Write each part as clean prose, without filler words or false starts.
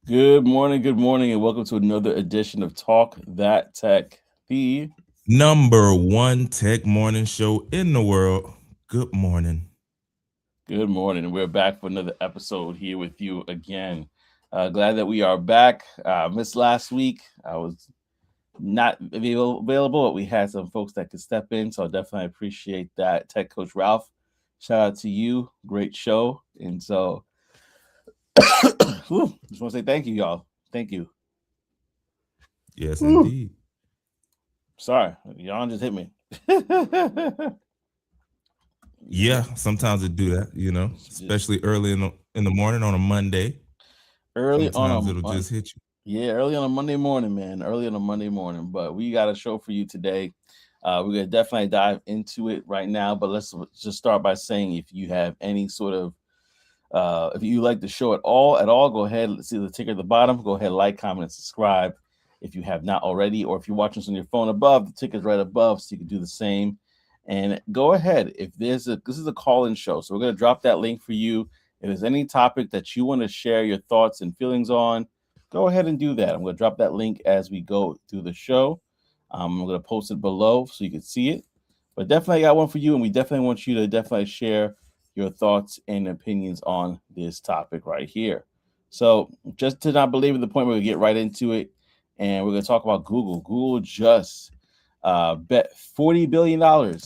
Good morning, and welcome to another edition of Talk That Tech. The Number one tech morning show in the world. Good morning. Good morning. We're back for another episode here with you again. Glad that we are back. Missed last week. I was not available, but we had some folks that could step in, so I definitely appreciate that. Tech Coach Ralph, shout out to you. Great show. And so, just want to say thank you, y'all. Thank you. Yes, Whew. indeed. Sorry, y'all just hit me. Yeah, Yeah, sometimes it do that, just especially early in the morning on a Monday. early on Sometimes it'll just hit you. yeah, early on a Monday morning, man. Early on a Monday morning. But we got a show for you today. We're gonna definitely dive into it right now. But let's just start by saying if you have any sort of if you like the show at all, go ahead. Let's see the ticker at the bottom. Go ahead, like, comment, and subscribe if you have not already, or if you're watching this on your phone above, the ticker's right above, so you can do the same. And go ahead. If this is a call-in show, so we're gonna drop that link for you. If there's any topic that you want to share your thoughts and feelings on, go ahead and do that. I'm gonna drop that link as we go through the show. I'm gonna post it below so you can see it. But definitely got one for you, and we definitely want you to definitely share your thoughts and opinions on this topic right here. So, just to not believe at the point where we get right into it, and we're going to talk about Google. Google just bet $40 billion on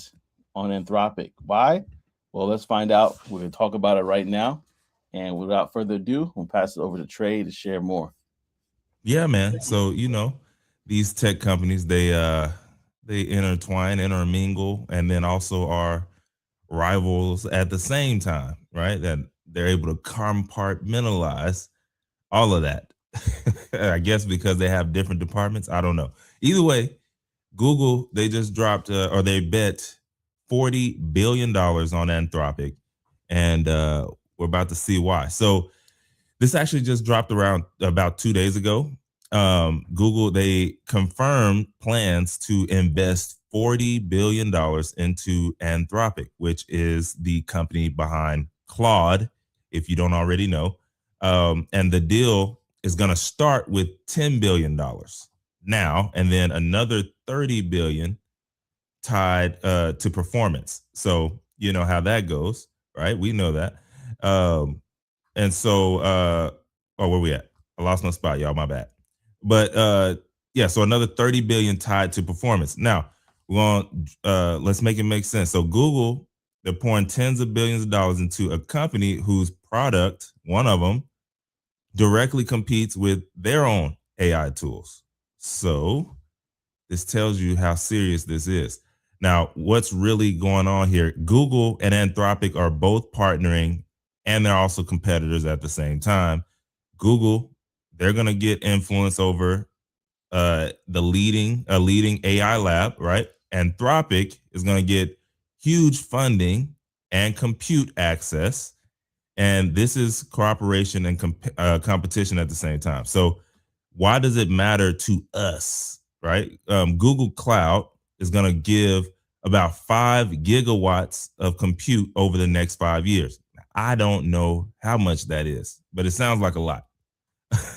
Anthropic. Why? Well, let's find out. We're going to talk about it right now. And without further ado, we'll pass it over to Trey to share more. Yeah, man. So, these tech companies, they intertwine, intermingle, and then also are rivals at the same time, right? That they're able to compartmentalize all of that. I guess because they have different departments. I don't know. Either way, Google, they just dropped or they bet $40 billion on Anthropic, and we're about to see why. So this actually just dropped around about 2 days ago. Google, they confirmed plans to invest $40 billion into Anthropic, which is the company behind Claude, if you don't already know. And the deal is going to start with $10 billion now, and then another 30 billion tied to performance. So you know how that goes, right? We know that. Um, and so, oh, where we at? I lost my spot, y'all. My bad. But yeah, so another 30 billion tied to performance. Now, we're going let's make it make sense. So Google, they're pouring tens of billions of dollars into a company whose product, one of them, directly competes with their own AI tools. So this tells you how serious this is. Now, what's really going on here? Google and Anthropic are both partnering, and they're also competitors at the same time. Google, they're going to get influence over the leading AI lab, right? Anthropic is going to get huge funding and compute access, and this is cooperation and competition at the same time. So why does it matter to us, right? Google Cloud is going to give about 5 gigawatts of compute over the next 5 years. I don't know how much that is, but it sounds like a lot.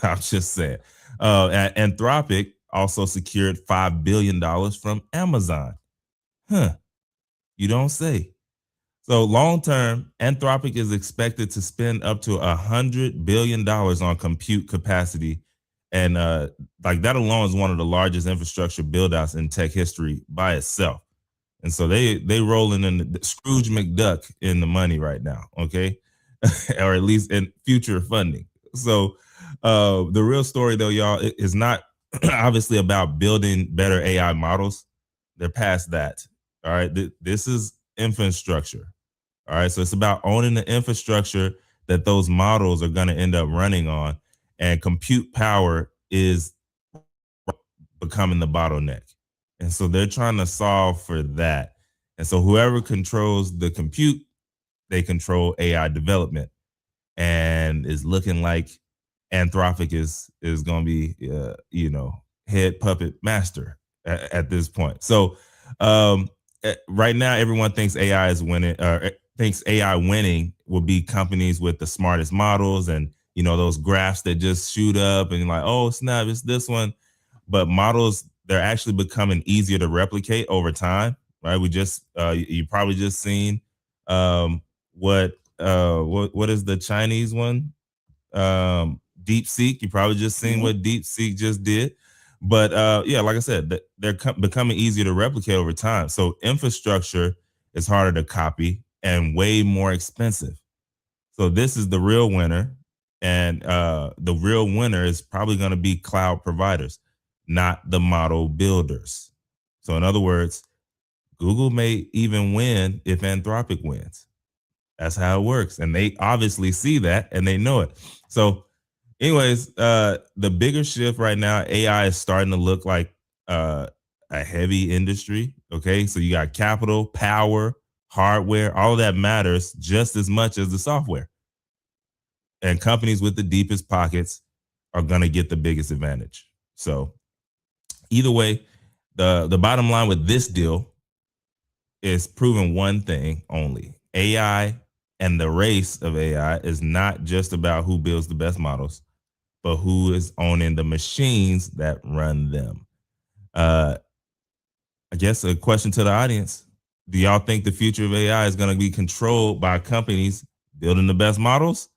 I'm just saying. Anthropic also secured $5 billion from Amazon. Huh. You don't say. So long term, Anthropic is expected to spend up to $100 billion on compute capacity, and like that alone is one of the largest infrastructure buildouts in tech history by itself. And so they rolling in the Scrooge McDuck in the money right now, okay, or at least in future funding. So the real story though, y'all, is not obviously about building better AI models. They're past that. All right, this is infrastructure. All right. So it's about owning the infrastructure that those models are going to end up running on. And compute power is becoming the bottleneck. And so they're trying to solve for that. And so whoever controls the compute, they control AI development. And it's looking like Anthropic is going to be, head puppet master at this point. So right now, everyone thinks AI is winning, thinks AI winning will be companies with the smartest models and those graphs that just shoot up and you're like, oh snap, it's this one. But models, they're actually becoming easier to replicate over time, right? We just you probably just seen what is the Chinese one? Deep Seek. You probably just seen Mhm. what Deep Seek just did. But yeah, like I said, they're becoming easier to replicate over time. So infrastructure is harder to copy and way more expensive. So this is the real winner, and the real winner is probably going to be cloud providers, not the model builders. So in other words, Google may even win if Anthropic wins. That's how it works, and they obviously see that and they know it. So, anyways, the bigger shift right now, AI is starting to look like uh, a heavy industry. Okay, so you got capital, power, hardware, all of that matters just as much as the software, and companies with the deepest pockets are going to get the biggest advantage. So either way, the bottom line with this deal is proving one thing only: AI and the race of AI is not just about who builds the best models, but who is owning the machines that run them. Uh, I guess a question to the audience: do y'all think the future of AI is going to be controlled by companies building the best models,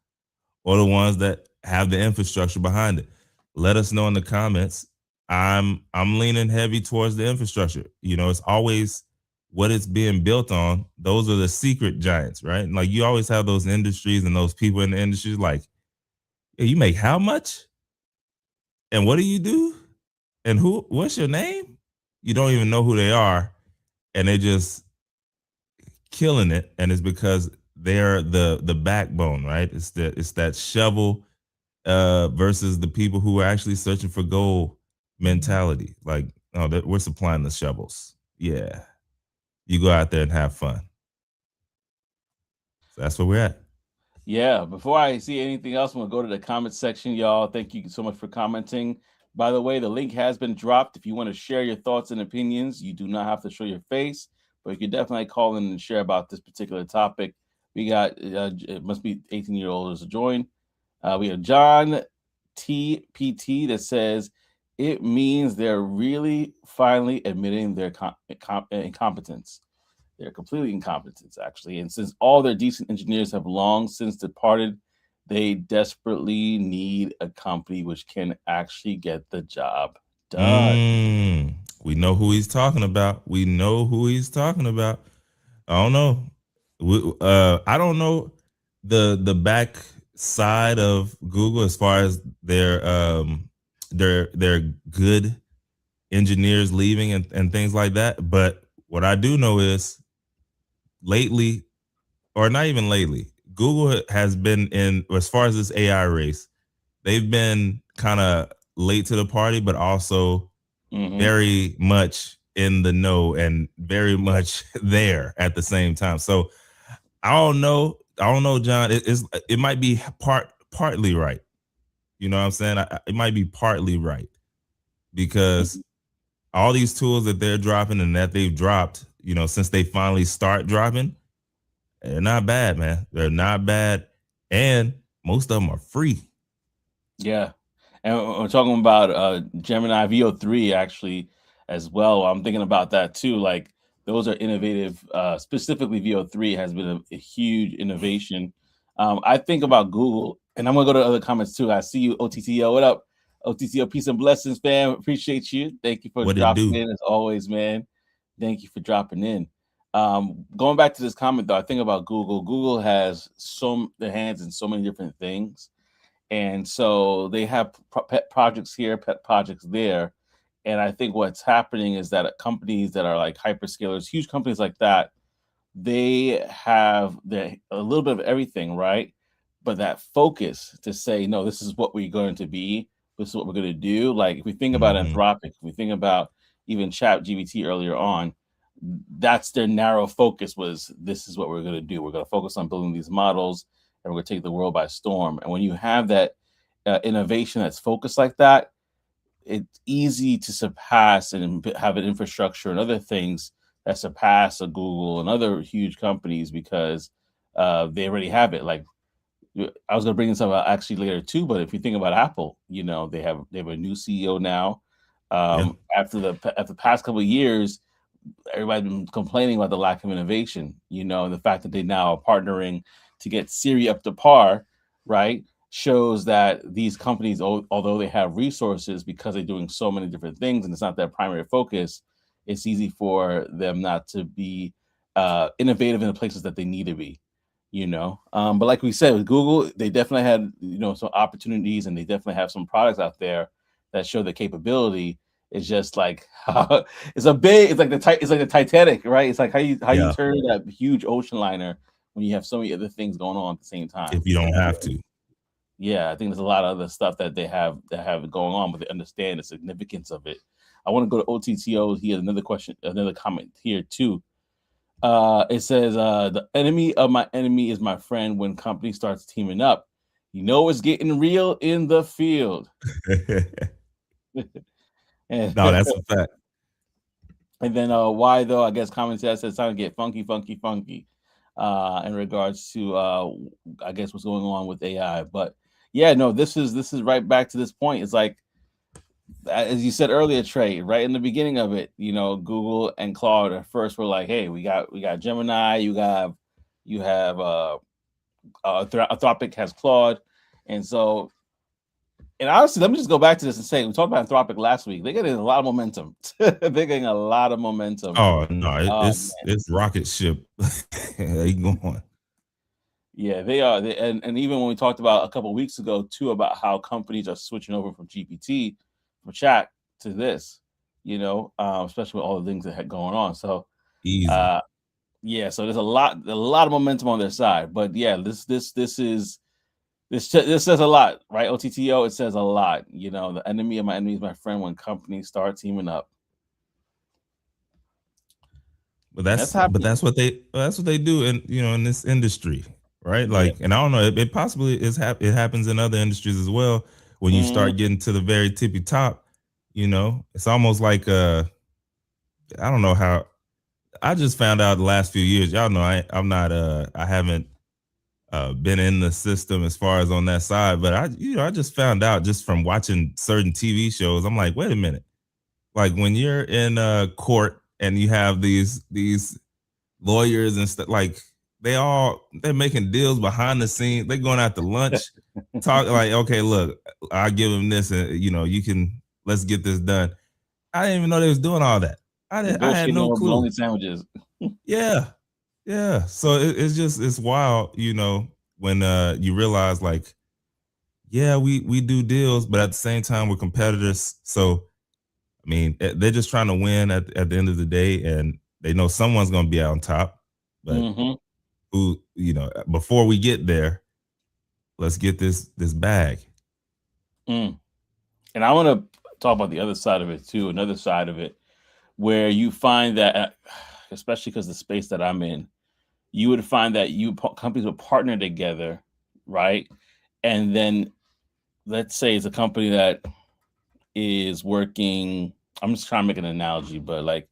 or the ones that have the infrastructure behind it? Let us know in the comments. I'm leaning heavy towards the infrastructure. It's always what it's being built on. Those are the secret giants, right? And like you always have those industries and those people in the industries like, hey, you make how much? And what do you do? And what's your name? You don't even know who they are, and they're just killing it. And it's because they're the backbone, right? It's that shovel versus the people who are actually searching for gold mentality. Like, oh, we're supplying the shovels. Yeah, you go out there and have fun. So that's where we're at. Yeah, before I see anything else, I'm gonna go to the comment section, y'all. Thank you so much for commenting. By the way, the link has been dropped. If you want to share your thoughts and opinions, you do not have to show your face, but you can definitely call in and share about this particular topic. We got it must be 18-year-olds to join. We have John TPT that says it means they're really finally admitting their incompetence. They're completely incompetent, actually. And since all their decent engineers have long since departed, they desperately need a company which can actually get the job done. We know who he's talking about. We know who he's talking about. I don't know. I don't know the back side of Google as far as their good engineers leaving and things like that. But what I do know is lately, or not even lately, Google has been in, as far as this AI race, they've been kind of late to the party, but also Hmm. very much in the know and very much there at the same time. So I don't know. I don't know, John. It might be partly right. You know what I'm saying? It might be partly right because all these tools that they're dropping and that they've dropped, since they finally start dropping, they're not bad, man. They're not bad, and most of them are free. Yeah. And we're talking about Gemini VO3 actually as well. I'm thinking about that too. Like those are innovative. Specifically, VO3 has been a huge innovation. I think about Google, and I'm gonna go to other comments too. I see you, OTTO. What up, OTTO? Peace and blessings, fam. Appreciate you. Thank you for What it dropping do? in as always, man. Thank you for dropping in. Going back to this comment though, I think about Google. Google has their hands in so many different things, and so they have pet projects here, pet projects there. And I think what's happening is that companies that are like hyperscalers, huge companies like that, they have a little bit of everything, right? But that focus to say, no, this is what we're going to be, this is what we're going to do. Like if we think about Mm-hmm. Anthropic, if we think about even Chat GBT earlier on, that's their narrow focus was this is what we're going to do. We're going to focus on building these models and we're going to take the world by storm. And when you have that innovation that's focused like that, it's easy to surpass and have an infrastructure and other things that surpass a Google and other huge companies because they already have it. Like I was going to bring this up actually later too, but if you think about Apple, they have a new CEO now. Yeah. After the past couple of years, everybody's been complaining about the lack of innovation, and the fact that they now are partnering to get Siri up to par, right? Shows that these companies, although they have resources because they're doing so many different things and it's not their primary focus, it's easy for them not to be innovative in the places that they need to be. But like we said with Google, they definitely had some opportunities, and they definitely have some products out there that show the capability. It's just like it's like the Titanic, right? It's like how you Yeah. turn that huge ocean liner when you have so many other things going on at the same time. If you don't have to. Yeah, I think there's a lot of other stuff that have going on, but they understand the significance of it. I want to go to OTTO. He has another question, another comment here too. It says, "The enemy of my enemy is my friend. When company starts teaming up, it's getting real in the field." and, No, that's a fact. and then why though? I guess comment says it's time to get funky, funky, funky. In regards to I guess what's going on with AI, but yeah, no, this is right back to this point. It's like as you said earlier, Trey, right in the beginning of it, Google and Claude at first were like, "Hey, we got Gemini, you have Anthropic has Claude," and so and honestly, let me just go back to this and say we talked about Anthropic last week. They're getting a lot of momentum. They're getting a lot of momentum. Oh no, Man. it's rocket ship. They going. Yeah, they are. And even when we talked about a couple of weeks ago too about how companies are switching over from GPT, from chat to this, especially with all the things that had going on. So, Easy. uh, yeah, so there's a lot of momentum on their side. But yeah, this says a lot, right? OTTO, it says a lot. The enemy of my enemy is my friend when companies start teaming up, But and that's but happening. that's what they do in this industry, right? Yeah. Like, and I don't know, it possibly it happens in other industries as well. When you Mm, start getting to the very tippy top, it's almost like I don't know how. I just found out the last few years. Y'all know I'm not I haven't been in the system as far as on that side, but I just found out just from watching certain TV shows. I'm like, wait a minute, like when you're in court and you have these lawyers and stuff, like they're making deals behind the scenes. They're going out to lunch, talk like, okay, look, I give them this, and you can let's get this done. I didn't even know they was doing all that. I had Negotiating no over clue. bologna sandwiches. Yeah, yeah. So it's just it's wild, when you realize like, yeah, we do deals, but at the same time we're competitors. So I mean, they're just trying to win at the end of the day, and they know someone's going to be out on top. But Hmm. who, before we get there, let's get this bag. Mm. And I want to talk about the other side of it too. Another side of it where you find that, especially because the space that I'm in, you would find that companies would partner together, right? And then let's say it's a company that is working. I'm just trying to make an analogy, but like,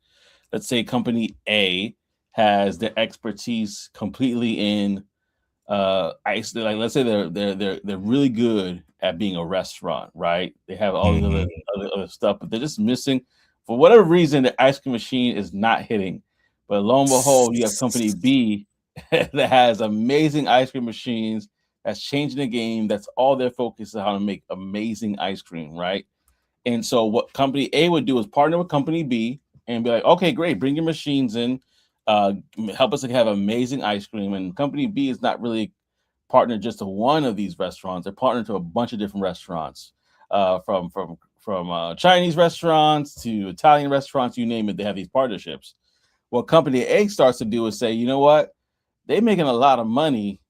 let's say company A has their expertise completely in ice. Like, let's say they're really good at being a restaurant, right? They have all these other, Hmm. other stuff, but they're just missing for whatever reason. The ice cream machine is not hitting. But lo and behold, you have company B that has amazing ice cream machines. That's changing the game. That's all their focus is how to make amazing ice cream, right? And so what company A would do is partner with company B and be like, okay, great, bring your machines in, uh, help us to have amazing ice cream. And company B is not really partnered just to one of these restaurants; they're partnered to a bunch of different restaurants, from Chinese restaurants to Italian restaurants, you name it. They have these partnerships. What company A starts to do is say, you know what, they're making a lot of money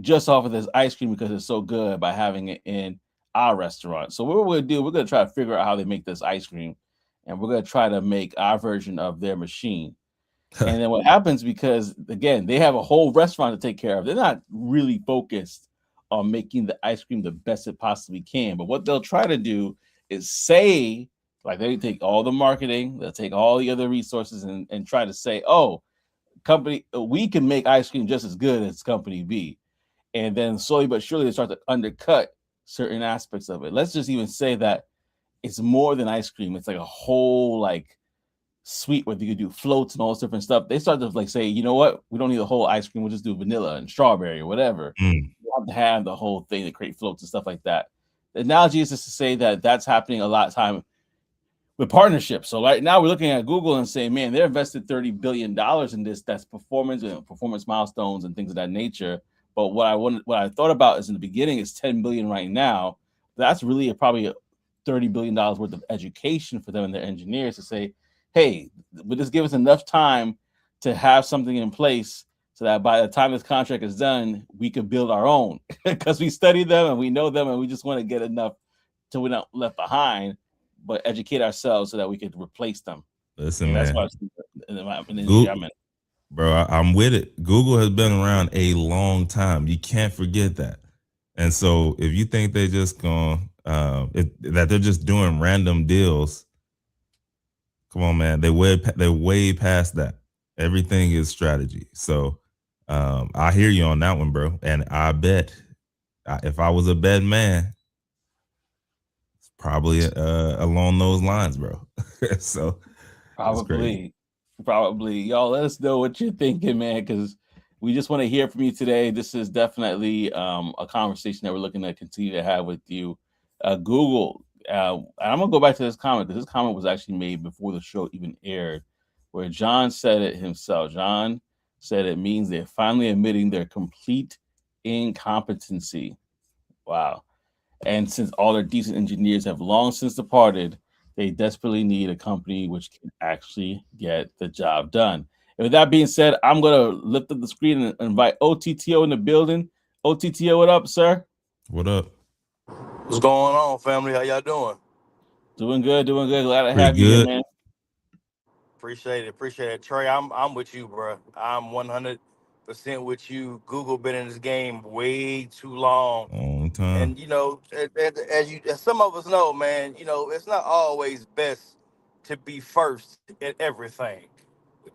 just off of this ice cream because it's so good by having it in our restaurant. So what we're going to do, we're going to try to figure out how they make this ice cream, and we're going to try to make our version of their machine. And then what happens, because again, they have a whole restaurant to take care of. They're not really focused on making the ice cream the best it possibly can. But what they'll try to do is say, like they take all the marketing, they'll take all the other resources and try to say, oh, company, we can make ice cream just as good as company B. and then slowly but surely they start to undercut certain aspects of it. Let's just even say that it's more than ice cream. It's like a whole like sweet where you could do floats and all this different stuff. They start to like say, you know what, we don't need the whole ice cream. We'll just do vanilla and strawberry or whatever. Mm. You have to have the whole thing to create floats and stuff like that. The analogy is just to say that that's happening a lot of time with partnerships. So right now we're looking at Google and saying, man, they're invested $30 billion in this. That's performance and performance milestones and things of that nature. But what I thought about is in the beginning it's 10 billion right now. That's really probably $30 billion worth of education for them and their engineers to say, hey, would this give us enough time to have something in place so that by the time this contract is done, we could build our own because we study them and we know them and we just want to get enough till we're not left behind, but educate ourselves so that we could replace them. Listen, That's man, what in the industry Google, I'm in. bro, I'm with it. Google has been around a long time. You can't forget that. And so if you think they just going that they're just doing random deals, come on, man, they're way past that. Everything is strategy. So I hear you on that one, bro. And I bet if I was a bad man, it's probably along those lines, bro. So it's crazy. Probably, probably. Y'all let us know what you're thinking, man, because we just want to hear from you today. This is definitely a conversation that we're looking to continue to have with you. Google, and I'm gonna go back to this comment because this comment was actually made before the show even aired, where John said it himself. John said it means they're finally admitting their complete incompetency. Wow. And since all their decent engineers have long since departed, they desperately need a company which can actually get the job done. And with that being said, I'm going to lift up the screen and invite OTTO in the building. OTTO, what up, sir? What up? What's going on, family? How y'all doing? Doing good, doing good. Glad to Pretty have you here, good. man. Appreciate it. Trey, I'm with you, bro. I'm 100% with you. Google been in this game way too long, Long time. and as some of us know, man, it's not always best to be first at everything.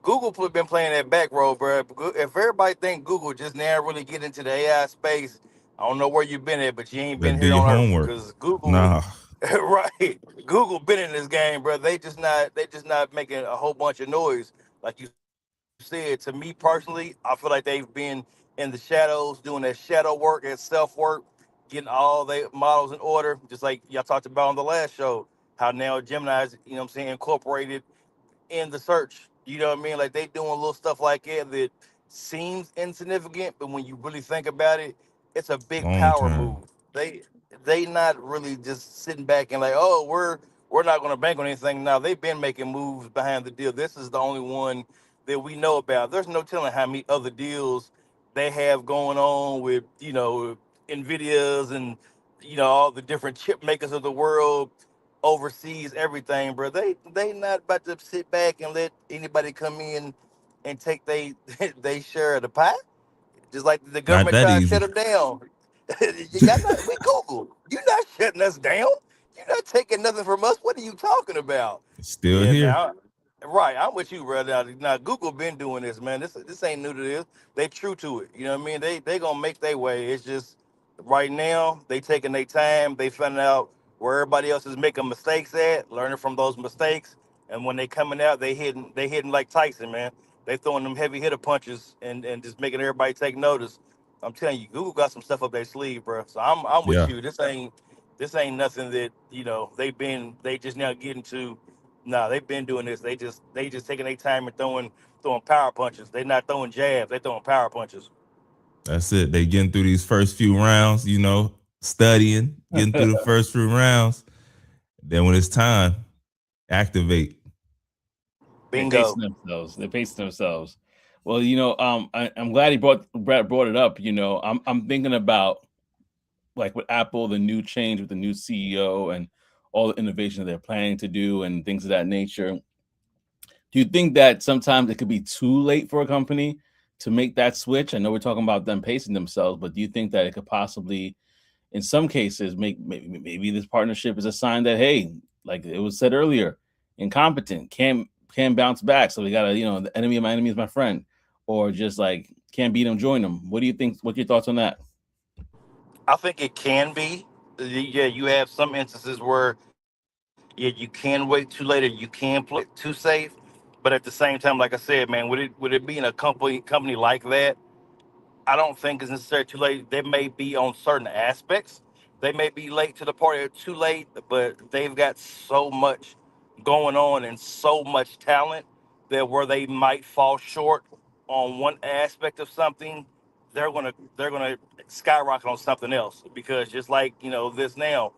Been playing that back row, bro. If everybody think Google just now really get into the AI space, I don't know where you've been at, but you ain't Better been do here your on Earth homework. because Google, Nah, right? Google been in this game, bro. They just not making a whole bunch of noise like you said. To me personally, I feel like they've been in the shadows doing that shadow work and self work, getting all their models in order, just like y'all talked about on the last show. How now Gemini's, what I'm saying, incorporated in the search. You know what I mean? Like they doing little stuff like that seems insignificant, but when you really think about it, it's a big long power term. move. They not really just sitting back and like, oh, we're not going to bank on anything. Now they've been making moves behind the deal. This is the only one that we know about. There's no telling how many other deals they have going on with Nvidias and all the different chip makers of the world oversees everything, bro. They not about to sit back and let anybody come in and take they share of the pie. Just like the Not government that trying to shut easy. them down. Y'all not we Google. You're not shutting us down. You're not taking nothing from us. What are you talking about? Still Yeah, here. man. Right, I'm with you, brother. Now Google been doing this, man. This ain't new to this. They true to it. You know what I mean? They gonna make their way. It's just right now they taking their time. They finding out where everybody else is making mistakes at, learning from those mistakes, and when they coming out, they hitting like Tyson, man. They throwing them heavy hitter punches and just making everybody take notice. I'm telling you, Google got some stuff up their sleeve, bro. So I'm with Yeah, you. This ain't nothing that they just now getting to. Nah, they've been doing this. They just taking their time and throwing power punches. They not throwing jabs. They throwing power punches. that's it. They getting through these first few rounds, studying, getting through the first few rounds. Then when it's time, activate. They're pacing Bingo. themselves. They're pacing themselves. Well, I'm glad he Brett brought it up. I'm thinking about like with Apple, the new change with the new CEO and all the innovation that they're planning to do and things of that nature. Do you think that sometimes it could be too late for a company to make that switch? I know we're talking about them pacing themselves, but do you think that it could possibly, in some cases, maybe this partnership is a sign that hey, like it was said earlier, incompetent, can bounce back. So we gotta, the enemy of my enemy is my friend, or just like can't beat them, join them. What do you think? What's your thoughts on that? I think it can be. Yeah, you have some instances where yeah, you can wait too late or you can play it too safe. But at the same time, like I said, man, would it be in a company like that? I don't think it's necessarily too late. They may be on certain aspects. They may be late to the party or too late, but they've got so much going on and so much talent that where they might fall short on one aspect of something, they're gonna skyrocket on something else because just like this now,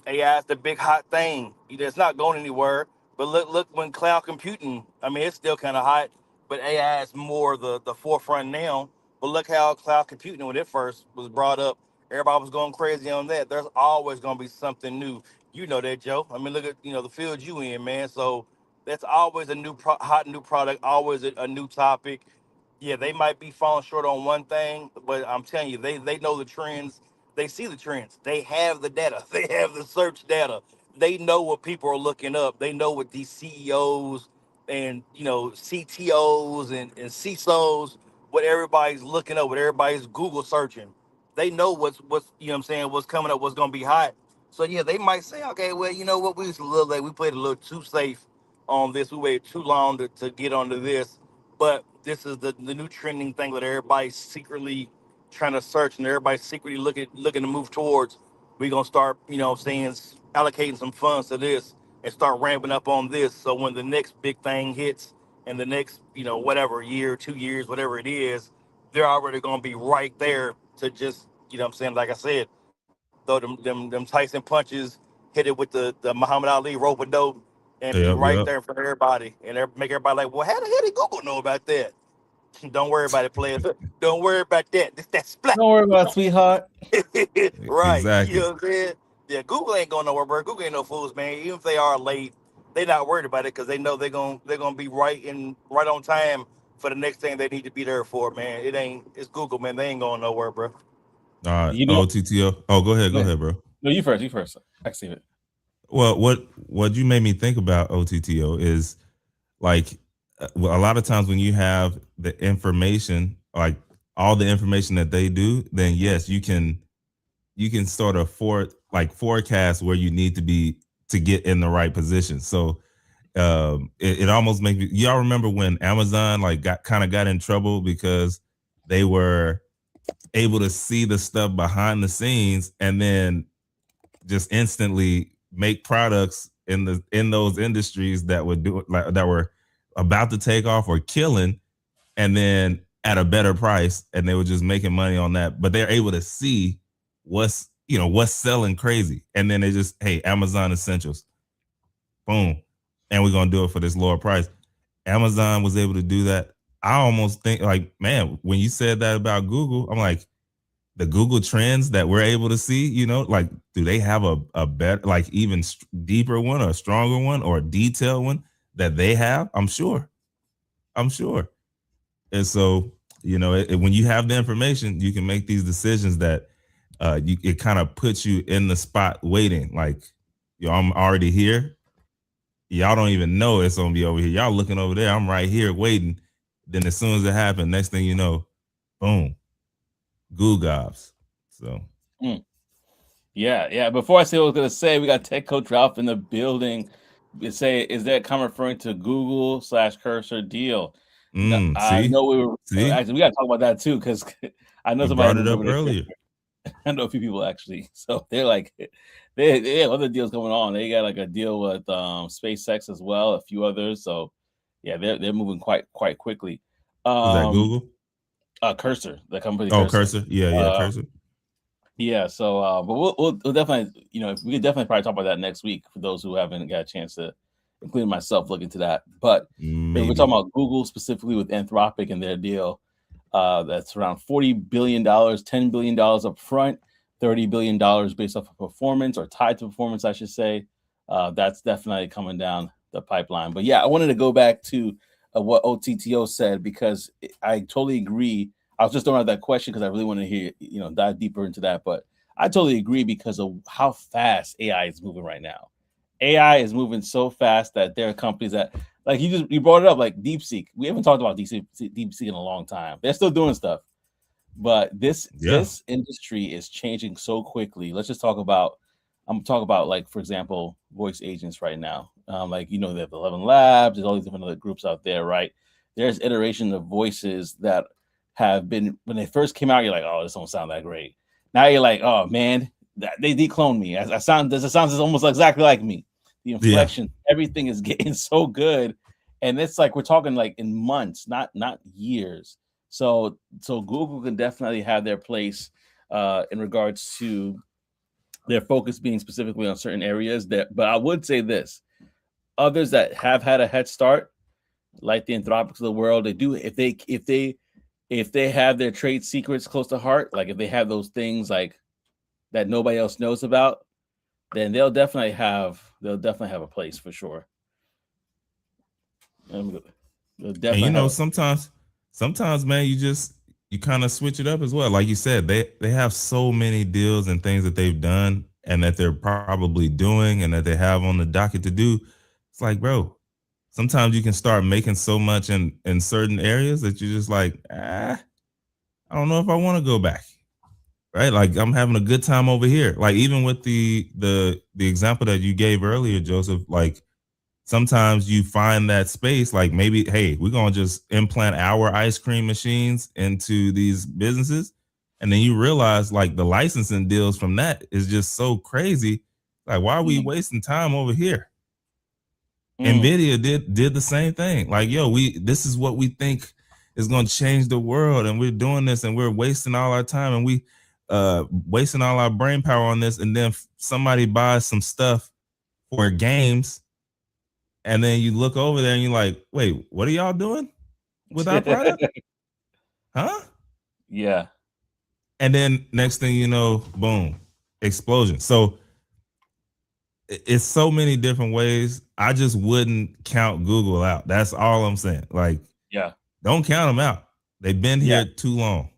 AI is the big hot thing. It's not going anywhere. But look when cloud computing. I mean, it's still kind of hot, but AI is more the forefront now. But look how cloud computing when it first was brought up, everybody was going crazy on that. There's always going to be something new. You know that, Joe. I mean, look at the field you in, man. So that's always a hot new product, always a new topic. Yeah, they might be falling short on one thing, but I'm telling you, they know the trends. They see the trends. They have the data. They have the search data. They know what people are looking up. They know what these CEOs and CTOs and CISOs, what everybody's looking up, what everybody's Google searching. They know what's what I'm saying, what's coming up, what's gonna be hot. So yeah, they might say, okay, well, you know what, we was a little late. We played a little too safe on this. We waited too long to get onto this. But this is the new trending thing that everybody's secretly trying to search and everybody's secretly looking to move towards. We're gonna start, saying allocating some funds to this and start ramping up on this. So when the next big thing hits and the next, whatever year, 2 years, whatever it is, they're already gonna be right there to just, what I'm saying, like I said, throw them Tyson punches, hit it with the Muhammad Ali rope a dope, and be Yep, right yep. there in front of everybody and make everybody like, well, how the hell did Google know about that? Don't worry about it, players. Don't worry about that. It's that splat. Don't worry about it, sweetheart. Right. You Exactly. know what I'm saying? Yeah, Google ain't going nowhere, bro. Google ain't no fools, man. Even if they are late, they not worried about it because they know they're gonna be right on time for the next thing they need to be there for, man. It's Google, man. They ain't going nowhere, bro. All right. You know, OTTO. Oh, go ahead. Go no, ahead, bro. no, you first. You first. I see it. Well, what you made me think about OTTO is like well, a lot of times when you have the information, like all the information that they do, then yes, you can sort of forecast where you need to be to get in the right position. So it almost makes me. Y'all remember when Amazon like got in trouble because they were able to see the stuff behind the scenes and then just instantly make products in those industries that would do like that were about to take off or killing, and then at a better price, and they were just making money on that. But they're able to see what's selling crazy, and then they just, hey, Amazon Essentials, boom, and we're gonna do it for this lower price. Amazon was able to do that. I almost think like, man, when you said that about Google, I'm like, the Google trends that we're able to see, like, do they have a better, like, even deeper one or a stronger one or a detailed one that they have? I'm sure. I'm sure. And so, when you have the information, you can make these decisions that it kind of puts you in the spot waiting. Like, I'm already here. Y'all don't even know it's gonna be over here. Y'all looking over there. I'm right here waiting. Then as soon as it happens, next thing you know, boom, Goo gobs. So Mm. Yeah, yeah. Before I say what I was gonna say, we got Tech Coach Ralph in the building. We say, is that comment referring to Google slash Cursor deal? No, I see, know we were see, actually we gotta talk about that too because I know we somebody brought it moved up over there. earlier. I know a few people actually. So they're like, they have other deals going on. They got like a deal with SpaceX as well, a few others. So yeah, they're moving quite quickly. Was that Um, Google? Cursor, the company Oh, Cursor. Cursor. Yeah, yeah, Uh, Cursor. yeah. So, but we'll definitely, we could definitely probably talk about that next week for those who haven't got a chance to, including myself, look into that. But we're talking Maybe. about Google specifically with Anthropic and their deal. That's around $40 billion, $10 billion up front, $30 billion based off of performance or tied to performance, I should say. That's definitely coming down the pipeline. But yeah, I wanted to go back to what OTTO said because I totally agree. I was just throwing out that question because I really want to hear, dive deeper into that. But I totally agree because of how fast AI is moving right now. AI is moving so fast that there are companies that, like you brought it up, like DeepSeek. We haven't talked about DeepSeek in a long time. They're still doing stuff. But this Yeah. this industry is changing so quickly. Let's just talk about I'm talking about like for example, voice agents right now. Like they have 11 Labs. There's all these different other groups out there, right? There's iterations of voices that have been when they first came out. You're like, oh, this don't sound that great. Now you're like, oh man, they decloned me. I sound this. It sounds almost exactly like me. The Yeah. inflection, everything is getting so good, and it's like we're talking like in months, not years. So Google can definitely have their place in regards to their focus being specifically on certain areas. That, but I would say this: others that have had a head start, like the Anthropics of the world, they do if they have their trade secrets close to heart, like if they have those things like that nobody else knows about, then they'll definitely have a place for sure. They'll And definitely have a sometimes, man, you kind of switch it up as well. Like you said, they have so many deals and things that they've done and that they're probably doing and that they have on the docket to do. It's like, bro, sometimes you can start making so much in certain areas that you're just like, I don't know if I want to go back. Right? Like I'm having a good time over here. Like even with the example that you gave earlier, Joseph, like sometimes you find that space like maybe hey we're going to just implant our ice cream machines into these businesses and then you realize like the licensing deals from that is just so crazy, like why are we mm, wasting time over here? mm, Nvidia did the same thing, like yo we this is what we think is going to change the world and we're doing this and we're wasting all our time and we wasting all our brain power on this, and then somebody buys some stuff for games. And then you look over there and you're like, wait, what are y'all doing with our product? Huh? yeah, And then next thing you know, boom, explosion. So it's so many different ways. I just wouldn't count Google out. That's all I'm saying. Like, yeah, don't count them out. They've been yeah. here too long.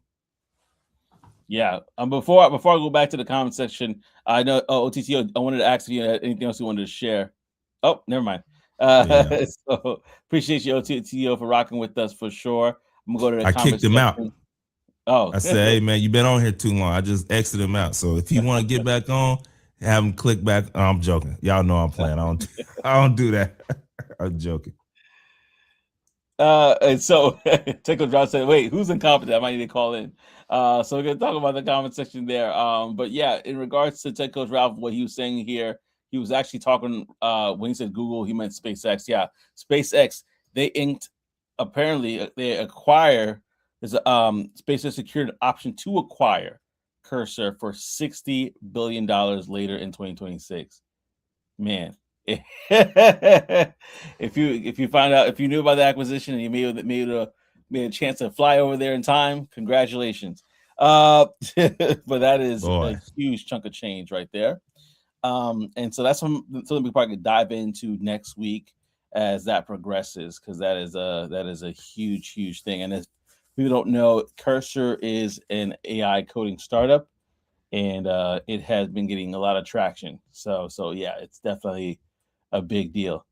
Yeah. Before I go back to the comment section, I know OTTO. I wanted to ask if you had anything else you wanted to share. Oh, never mind. Yeah. So appreciate you OTTO for rocking with us for sure. I'm gonna go to the I comment kicked him out. section. Oh, I said, hey man, you've been on here too long. I just exited him out. So if you want to get back on, have him click back. Oh, I'm joking. Y'all know I'm playing. I don't do that. I'm joking. And so Tickle John said, "Wait, who's incompetent? I might need to call in." So we're gonna talk about the comment section there. But yeah, in regards to Tech Coach Ralph, what he was saying here, he was actually talking. When he said Google, he meant SpaceX. Yeah, SpaceX. They inked. Apparently, they acquire. There's SpaceX secured an option to acquire Cursor for $60 billion later in 2026. Man, if you find out if you knew about the acquisition and you made a chance to fly over there in time, congratulations. But that is a Boy. huge chunk of change right there. And so that's something we probably could dive into next week as that progresses, because that is a huge thing. And if people don't know, Cursor is an AI coding startup, and it has been getting a lot of traction. So yeah, it's definitely a big deal.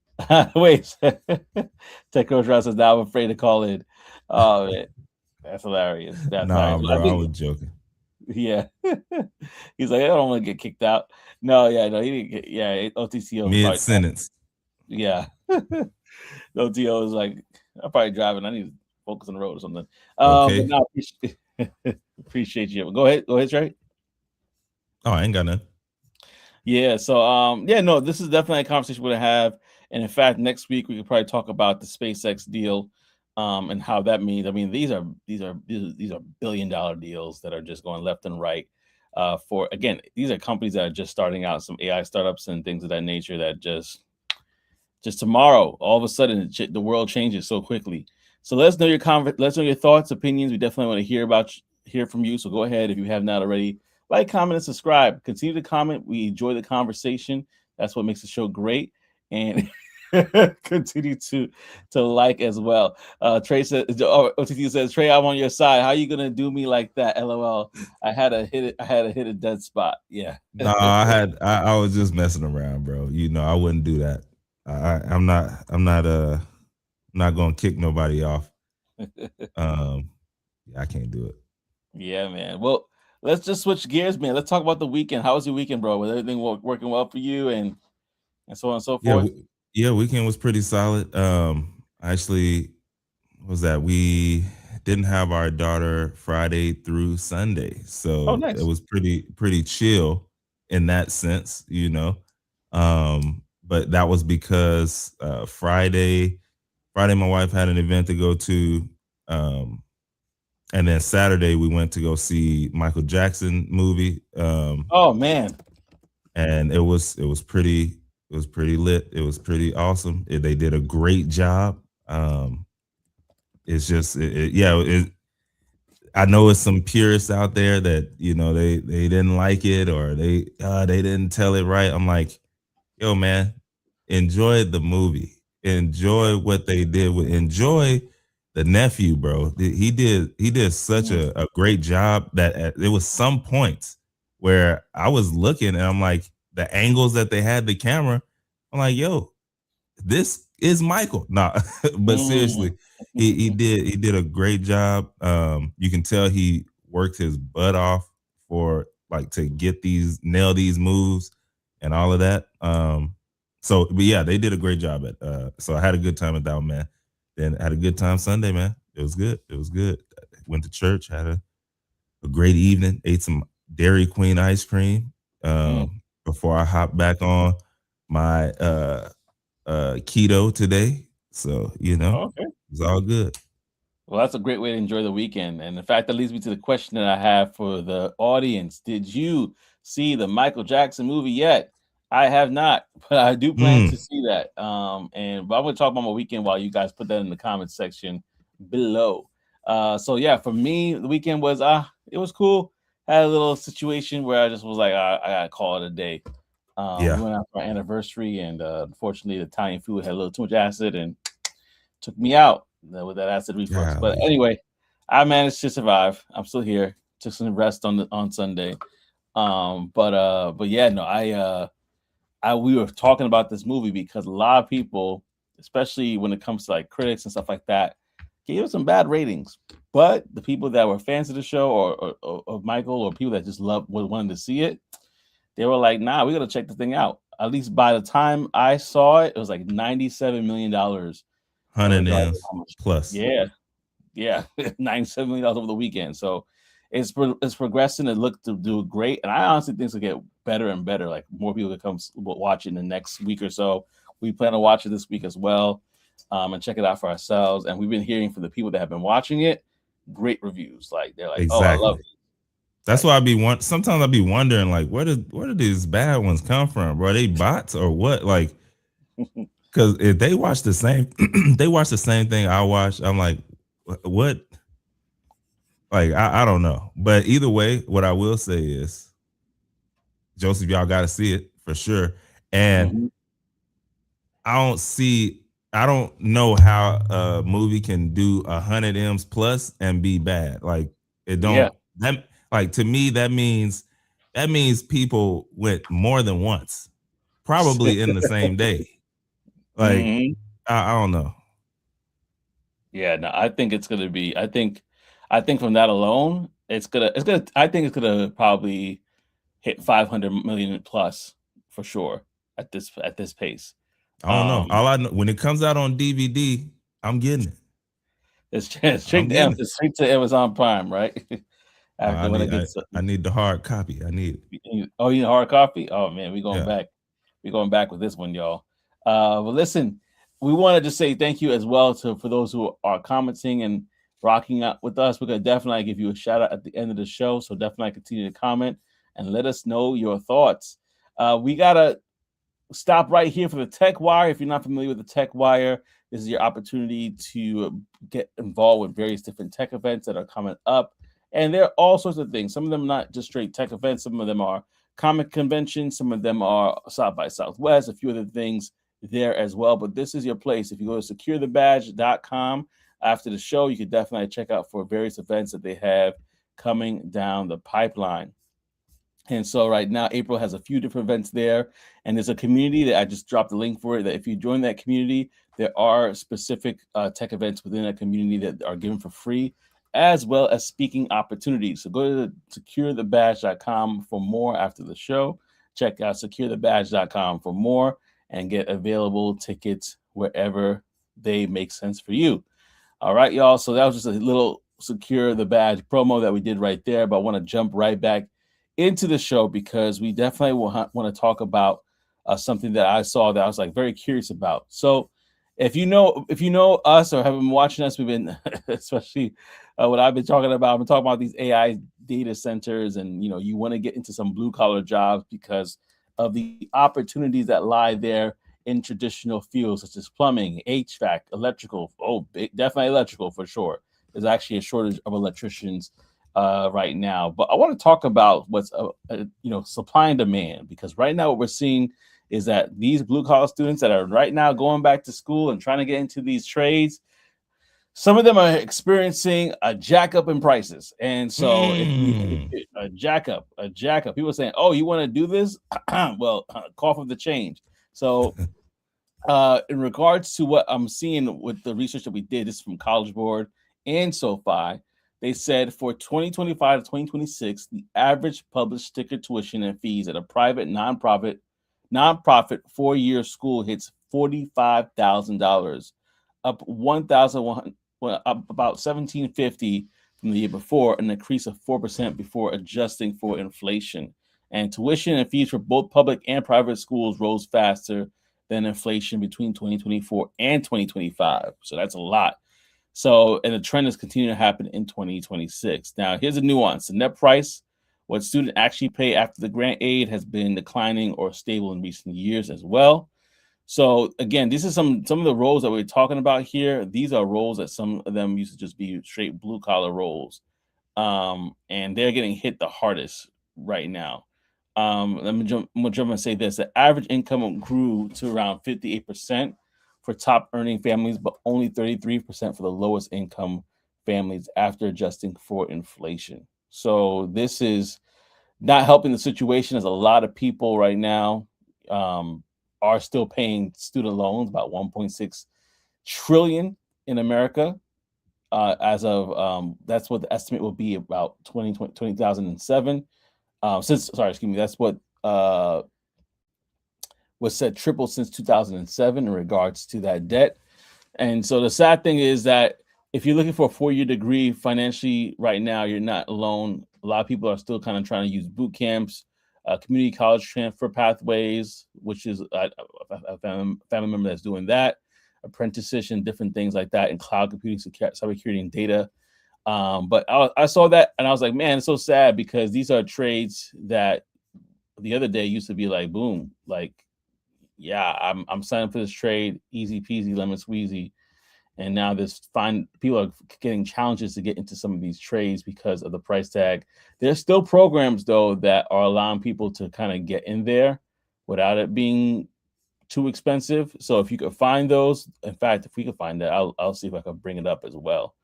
Wait, Tech Coach Ross says now I'm afraid to call in. Oh man, that's hilarious. That's Nah, hilarious. But I bro, I think was joking. yeah, he's like I don't want to get kicked out. No, yeah, no, he didn't get. Yeah, OTCO was Mid probably sentence. yeah. OTO was like I'm probably driving. I need to focus on the road or something. But Okay. no, appreciate you. Go ahead, Trey. Oh, I ain't got none. Yeah, so yeah, no, this is definitely a conversation we're gonna have. And in fact, next week we could probably talk about the SpaceX deal and how that means. I mean, these are $1 billion deals that are just going left and right. For again, these are companies that are just starting out, some AI startups and things of that nature that just tomorrow, all of a sudden, the world changes so quickly. So let us know let's know your thoughts, opinions. We definitely want to hear from you. So go ahead if you have not already. Like, comment, and subscribe. Continue to comment. We enjoy the conversation. That's what makes the show great. And continue to like as well. Trey says, OTT says, Trey, I'm on your side. How are you gonna do me like that? LOL. I had to hit a dead spot. Yeah. No, I was just messing around, bro. You know, I wouldn't do that. I'm not gonna kick nobody off. Yeah, I can't do it. Yeah, man. Well, let's just switch gears, man. Let's talk about the weekend. How was your weekend, bro? Was everything working well for you and so on and so Yeah, forth? yeah, weekend was pretty solid. Actually, was that we didn't have our daughter Friday through Sunday, Oh, so it nice. was pretty chill in that sense, you know. But that was because Friday my wife had an event to go to, um, and then Saturday we went to go see Michael Jackson movie. Oh man. And it was pretty lit. It was pretty awesome. They did a great job. It's just yeah. I know it's some purists out there that they didn't like it or they didn't tell it right. I'm like, yo, man, enjoy the movie. Yeah. Enjoy what they did enjoy the nephew, bro. He did such Mm, a great job that there was some points where I was looking and I'm like, the angles that they had the camera, I'm like, yo, this is Michael. Nah, but mm. seriously, he did a great job. You can tell he worked his butt off for like to get these nail these moves and all of that. But yeah, they did a great job at. So I had a good time at that one, man. Then I had a good time Sunday, man. It was good. It was good. Went to church, had a great evening. Ate some Dairy Queen ice cream Mm. before I hopped back on my keto today. So, Okay. it's all good. Well, that's a great way to enjoy the weekend. And in fact, that leads me to the question that I have for the audience. Did you see the Michael Jackson movie yet? I have not, but I do plan Mm, to see that. But I'm going to talk about my weekend while you guys put that in the comments section below. So yeah, for me, the weekend was it was cool. Had a little situation where I just was like, I gotta call it a day. We yeah. went out for our anniversary, and unfortunately, the Italian food had a little too much acid and took me out with that acid reflux. But Golly. anyway, I managed to survive. I'm still here. Took some rest on Sunday. But yeah, no, I we were talking about this movie because a lot of people, especially when it comes to like critics and stuff like that, gave it some bad ratings. But the people that were fans of the show or of Michael or people that just loved wanted to see it, they were like, nah, we gotta check the thing out. At least by the time I saw it, it was like $97 million Hundred regardless of M's how much. plus. Yeah, yeah, $97 million over the weekend. So it's progressing. It looked to do great, and I honestly think it'll get better and better. Like more people could come watch it in the next week or so. We plan to watch it this week as well, and check it out for ourselves. And we've been hearing from the people that have been watching it, great reviews. Like they're like, "Oh, I love Exactly. it." That's Like, why sometimes I be wondering like where did these bad ones come from, bro? Are they bots or what? Like, because if they watch the same they watch the same thing I watch, I'm like, what? Like, I don't know. But either way, what I will say is, Joseph, y'all gotta see it for sure. And mhm. I don't see. I don't know how a movie can do 100 M's plus and be bad. Like it Yeah. don't that like to me that means people went more than once, probably in the same day. Like Mhm. I don't know. Yeah, no, I think it's gonna be. I think from that alone, it's gonna. I think it's gonna probably hit 500 million plus for sure at this pace. I don't know. Um, All I know when it comes out on DVD, I'm getting it. it's I'm getting it. Straight to Amazon Prime, right? I After when it need I, gets I need the hard copy. I need it. oh, you need hard copy? Oh man, we going Yeah. back. We're going back with this one, y'all. But listen, we want to just say thank you as well to for those who are commenting and rocking out with us. We're gonna definitely give you a shout out at the end of the show. So definitely continue to comment and let us know your thoughts. We gotta stop right here for the Tech Wire. If you're not familiar with the Tech Wire, this is your opportunity to get involved with various different tech events that are coming up. And there are all sorts of things. Some of them are not just straight tech events, some of them are comic conventions, some of them are South by Southwest, a few other things there as well. But this is your place. If you go to securethebadge.com after the show, you can definitely check out for various events that they have coming down the pipeline. And so right now, April has a few different events there, and there's a community that I just dropped the link for it. That if you join that community, there are specific tech events within that community that are given for free, as well as speaking opportunities. So go to securethebadge.com for more after the show. Check out securethebadge.com for more and get available tickets wherever they make sense for you. All right, y'all. So that was just a little secure the badge promo that we did right there. But I want to jump right back into the show because we definitely want to talk about something that I saw that I was like very curious about. So if you know us or have been watching us, we've been especially what I've been talking about. I've been talking about these AI data centers, and you want to get into some blue collar jobs because of the opportunities that lie there in traditional fields such as plumbing, HVAC, electrical. Oh, definitely electrical for sure. There's actually a shortage of electricians right now. But I want to talk about what's supply and demand, because right now what we're seeing is that these blue collar students that are right now going back to school and trying to get into these trades, some of them are experiencing a jack up in prices. And so a jack up, people are saying, oh, you want to do this? Well, call for the change. So in regards to what I'm seeing with the research that we did, this is from College Board and SoFi. They said for 2025 to 2026, the average published sticker tuition and fees at a private nonprofit 4-year school hits $45,000, up 1,100, up about 1750 from the year before, an increase of 4% before adjusting for inflation. And tuition and fees for both public and private schools rose faster than inflation between 2024 and 2025. So that's a lot. So, and the trend is continuing to happen in 2026. Now, here's a nuance. The net price, what students actually pay after the grant aid, has been declining or stable in recent years as well. So again, these are some of the roles that we're talking about here. These are roles that some of them used to just be straight blue collar roles, and they're getting hit the hardest right now. I'm gonna jump and say this: the average income grew to around 58% for top earning families, but only 33% for the lowest income families after adjusting for inflation. So this is not helping the situation, as a lot of people right now um, are still paying student loans, about 1.6 trillion in America. As of that's what the estimate will be about 2007. Excuse me, that's what was said tripled since 2007 in regards to that debt. And so the sad thing is that if you're looking for a 4-year degree financially right now, you're not alone. A lot of people are still kind of trying to use boot camps, community college transfer pathways, which is a family member that's doing that, apprenticeship, and different things like that, and cloud computing, cybersecurity, and data. But I saw that and I was like, man, it's so sad because these are trades that the other day used to be like, boom, like, yeah, I'm signing for this trade, easy peasy, lemon squeezy. And now this fine people are getting challenges to get into some of these trades because of the price tag. There's still programs though that are allowing people to kind of get in there without it being too expensive. So if you could find those, in fact, if we could find that, I'll see if I can bring it up as well.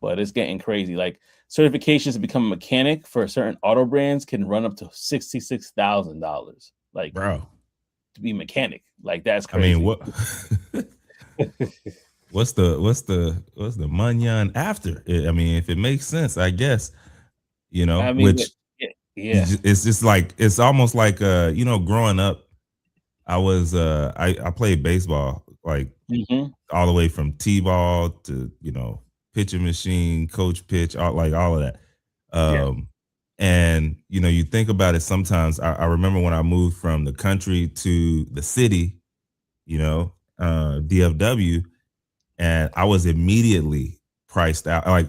But it's getting crazy. Like certifications to become a mechanic for certain auto brands can run up to $66,000. Like, bro, to be a mechanic, like that's I crazy. mean, what? what's the munyan after? I mean, if it makes sense, I guess, I mean, which yeah. it's just like it's almost like growing up, I was I played baseball like Mm-hmm. all the way from t-ball to pitching machine, coach pitch, all of that. Yeah. And you think about it sometimes. I remember when I moved from the country to the city, DFW, and I was immediately priced out, like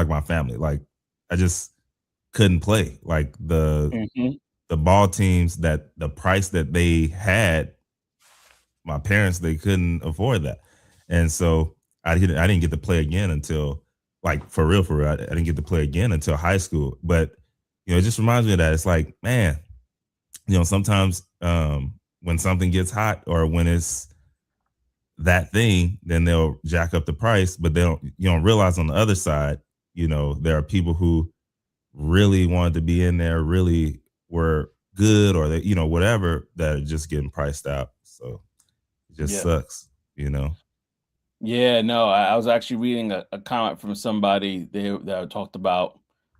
my family. Like I just couldn't play. Like Mm-hmm. the ball teams, that the price that they had, my parents, they couldn't afford that. And so I didn't get to play again until, like, for real, I didn't get to play again until high school. But it just reminds me of that. It's like, man, sometimes when something gets hot or when it's that thing, then they'll jack up the price, but they don't, you don't realize on the other side, there are people who really wanted to be in there, really were good, or they, whatever, that are just getting priced out. So it just Yeah. sucks. Yeah, no, I was actually reading a comment from somebody that talked about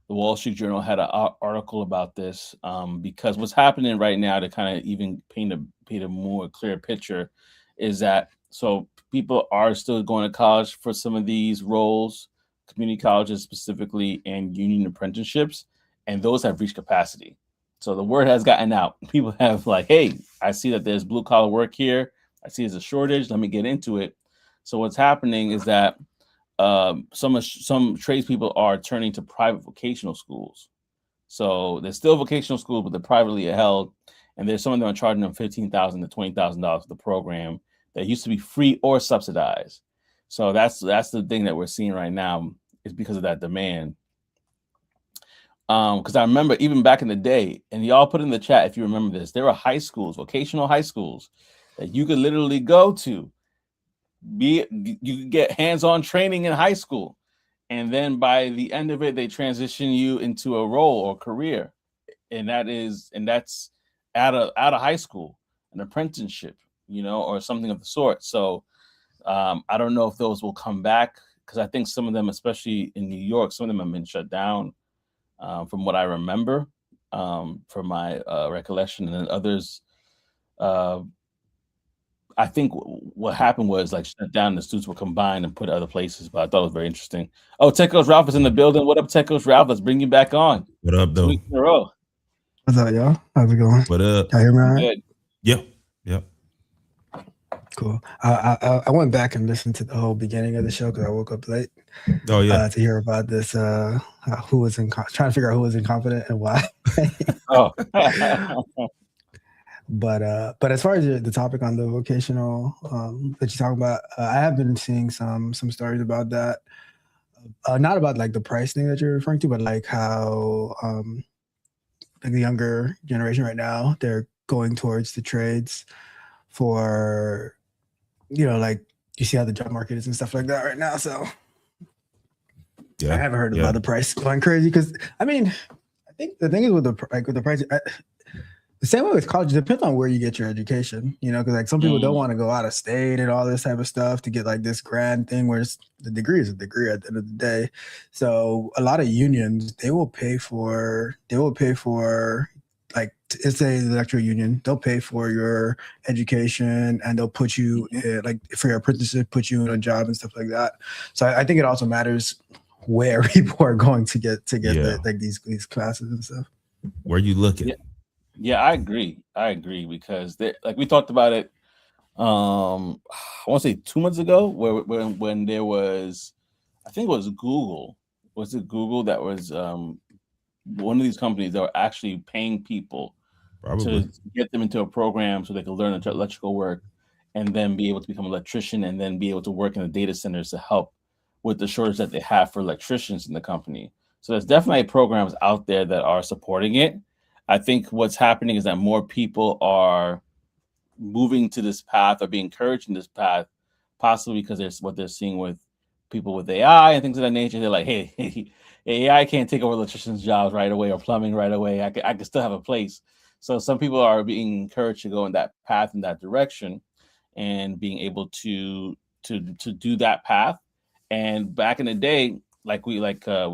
the Wall Street Journal had an article about this, because what's happening right now to kind of even paint a more clear picture is that so people are still going to college for some of these roles, community colleges specifically, and union apprenticeships, and those have reached capacity. So the word has gotten out. People have like, hey, I see that there's blue collar work here. I see there's a shortage. Let me get into it. So what's happening is that some tradespeople are turning to private vocational schools. So there's still vocational schools, but they're privately held, and there's some of them are charging them $15,000 to $20,000 for the program that used to be free or subsidized. So that's the thing that we're seeing right now is because of that demand. Because I remember even back in the day, and y'all put in the chat if you remember this, there were high schools, vocational high schools, that you could literally go to you could get hands-on training in high school, and then by the end of it they transition you into a role or career, and that's out of high school, an apprenticeship, or something of the sort. So I don't know if those will come back, because I think some of them, especially in New York, some of them have been shut down, from what I remember, from my recollection, and then others, uh, I think what happened was like shut down. The students were combined and put other places, but I thought it was very interesting. Oh, Tech Coach Ralph is in the building. What up, Tech Coach Ralph? Let's bring you back on. What up, 2 though? weeks in a row. What's up, y'all? How's it going? What up? Y'all hear me all right? Good. Yep. Cool. I went back and listened to the whole beginning of the show because I woke up late. Oh yeah. To hear about this. Who was trying to figure out who was incompetent and why. Oh. But as far as the topic on the vocational that you're talking about, I have been seeing some stories about that. Not about like the price thing that you're referring to, but like how like the younger generation right now, they're going towards the trades for, like you see how the job market is and stuff like that right now. So I haven't heard about the price going crazy, because I mean, I think the thing is with the price, the same way with college, it depends on where you get your education, because like some people don't want to go out of state and all this type of stuff to get like this grand thing where the degree is a degree at the end of the day. So a lot of unions, they will pay for like, let's say the electrical union, they'll pay for your education and they'll put you like for your apprenticeship, put you in a job and stuff like that. So I think it also matters where people are going to get like these classes and stuff. Where you looking? Yeah, I agree because like we talked about it. I want to say 2 months ago, when there was, I think it was Google. Was it Google that was one of these companies that were actually paying people to get them into a program so they could learn electrical work and then be able to become an electrician and then be able to work in the data centers to help with the shortage that they have for electricians in the company. So there's definitely programs out there that are supporting it. I think what's happening is that more people are moving to this path or being encouraged in this path, possibly because there's what they're seeing with people with AI and things of that nature. They're like, hey, AI can't take over electricians' jobs right away or plumbing right away. I can still have a place. So some people are being encouraged to go in that path, in that direction, and being able to do that path. And back in the day, like we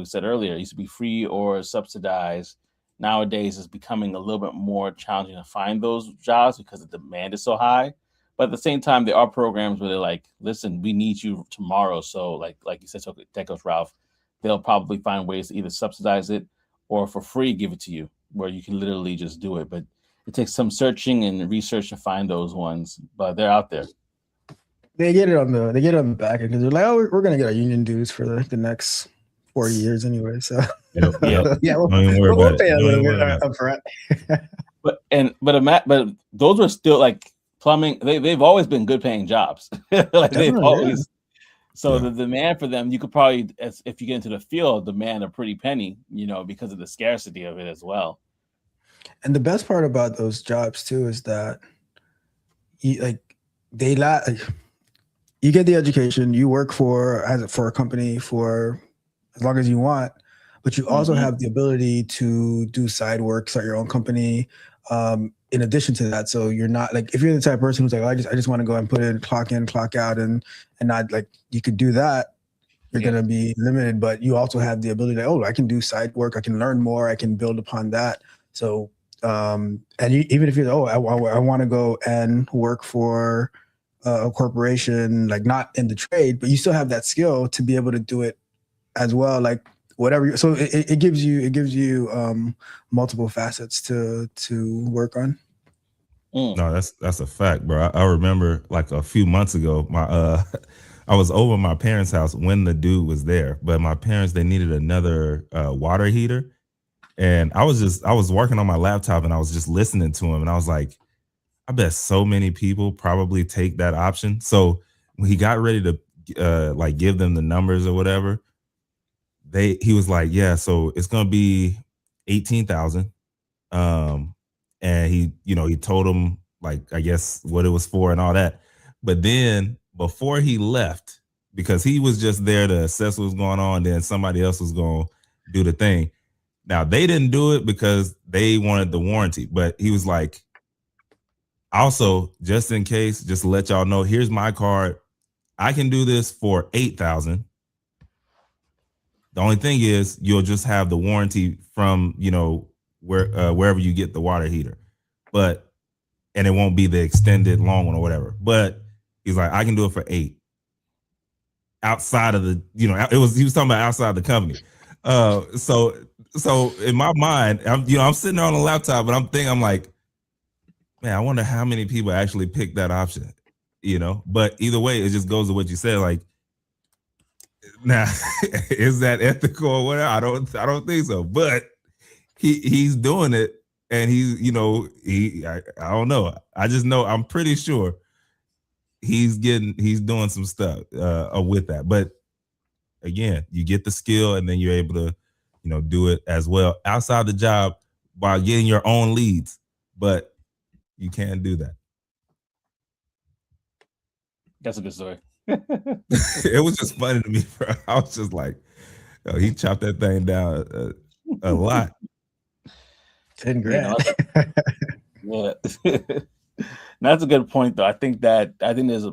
said earlier, it used to be free or subsidized. Nowadays, it's becoming a little bit more challenging to find those jobs because the demand is so high. But at the same time, there are programs where they're like, listen, we need you tomorrow. So like you said, so Tech Coach Ralph, they'll probably find ways to either subsidize it or for free give it to you, where you can literally just do it. But it takes some searching and research to find those ones, but they're out there. They get it on the back end because they're like, oh, we're gonna get our union dues for the next 40 years anyway. So yeah, we'll pay a little bit up front. but those were still like plumbing. They've always been good paying jobs. Like they've always. So the demand for them, you could probably, if you get into the field, demand a pretty penny, because of the scarcity of it as well. And the best part about those jobs too is that you get the education, you work for a company for as long as you want, but you also have the ability to do side work, start your own company. in addition to that. So you're not like, if you're the type of person who's like, I just want to go and put in, clock out, and not like, you could do that. You're going to be limited, but you also have the ability to, I can do side work. I can learn more. I can build upon that. So, and even if you're, I want to go and work for a corporation, like not in the trade, but you still have that skill to be able to do it as well. Like whatever. So it gives you multiple facets to work on. No, that's a fact, bro. I remember like a few months ago, I was over my parents' house when the dude was there, but my parents, they needed another water heater. And I was working on my laptop and I was just listening to him. And I was like, I bet so many people probably take that option. So when he got ready to like give them the numbers or whatever, he was like, yeah, so it's going to be 18,000. And he told him like, I guess what it was for and all that. But then before he left, because he was just there to assess what was going on, then somebody else was going to do the thing. Now they didn't do it because they wanted the warranty, but he was like, also, just in case, just to let y'all know, here's my card. I can do this for 8,000. The only thing is you'll just have the warranty from, wherever you get the water heater, and it won't be the extended long one or whatever. But he's like, I can do it for 8 outside of the, he was talking about outside the company. So in my mind, I'm sitting there on the laptop, but I'm like, man, I wonder how many people actually pick that option, but either way, it just goes to what you said. Like, now, is that ethical or whatever? I don't think so, but he's doing it. And he's, I don't know. I just know, I'm pretty sure he's doing some stuff with that. But again, you get the skill and then you're able to, do it as well outside the job while getting your own leads. But you can't do that. That's a good story. It was just funny to me, bro. I was just like, he chopped that thing down a lot. 10 grand. Yeah. That's a good point, though. I think there's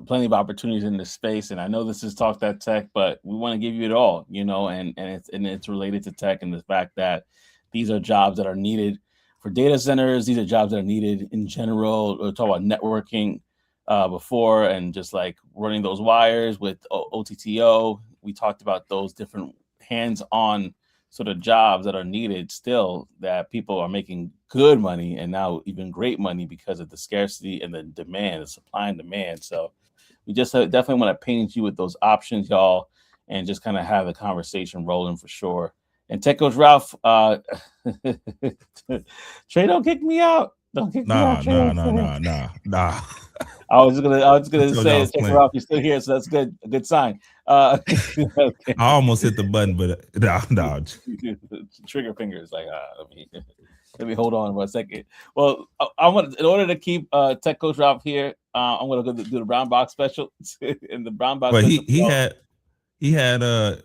plenty of opportunities in this space, and I know this is Talk That Tech, but we want to give you it all, and it's related to tech and the fact that these are jobs that are needed for data centers. These are jobs that are needed in general. We'll talk about networking before, and just like running those wires with OTTO. We talked about those different hands-on sort of jobs that are needed still, that people are making good money and now even great money because of the scarcity and the demand, the supply and demand. So we just definitely want to paint you with those options, y'all, and just kind of have the conversation rolling for sure. And Tech Coach Ralph, Trey, don't kick me out. Don't kick me out, Trey. Nah. I was gonna say, Tech Coach Ralph, you're still here, so that's good. A good sign. Okay. I almost hit the button, but no. Trigger fingers. Like, let me hold on for a second. Well, I want, in order to keep Tech Coach Ralph here, I'm gonna go do the brown box special. In the brown box. But he had then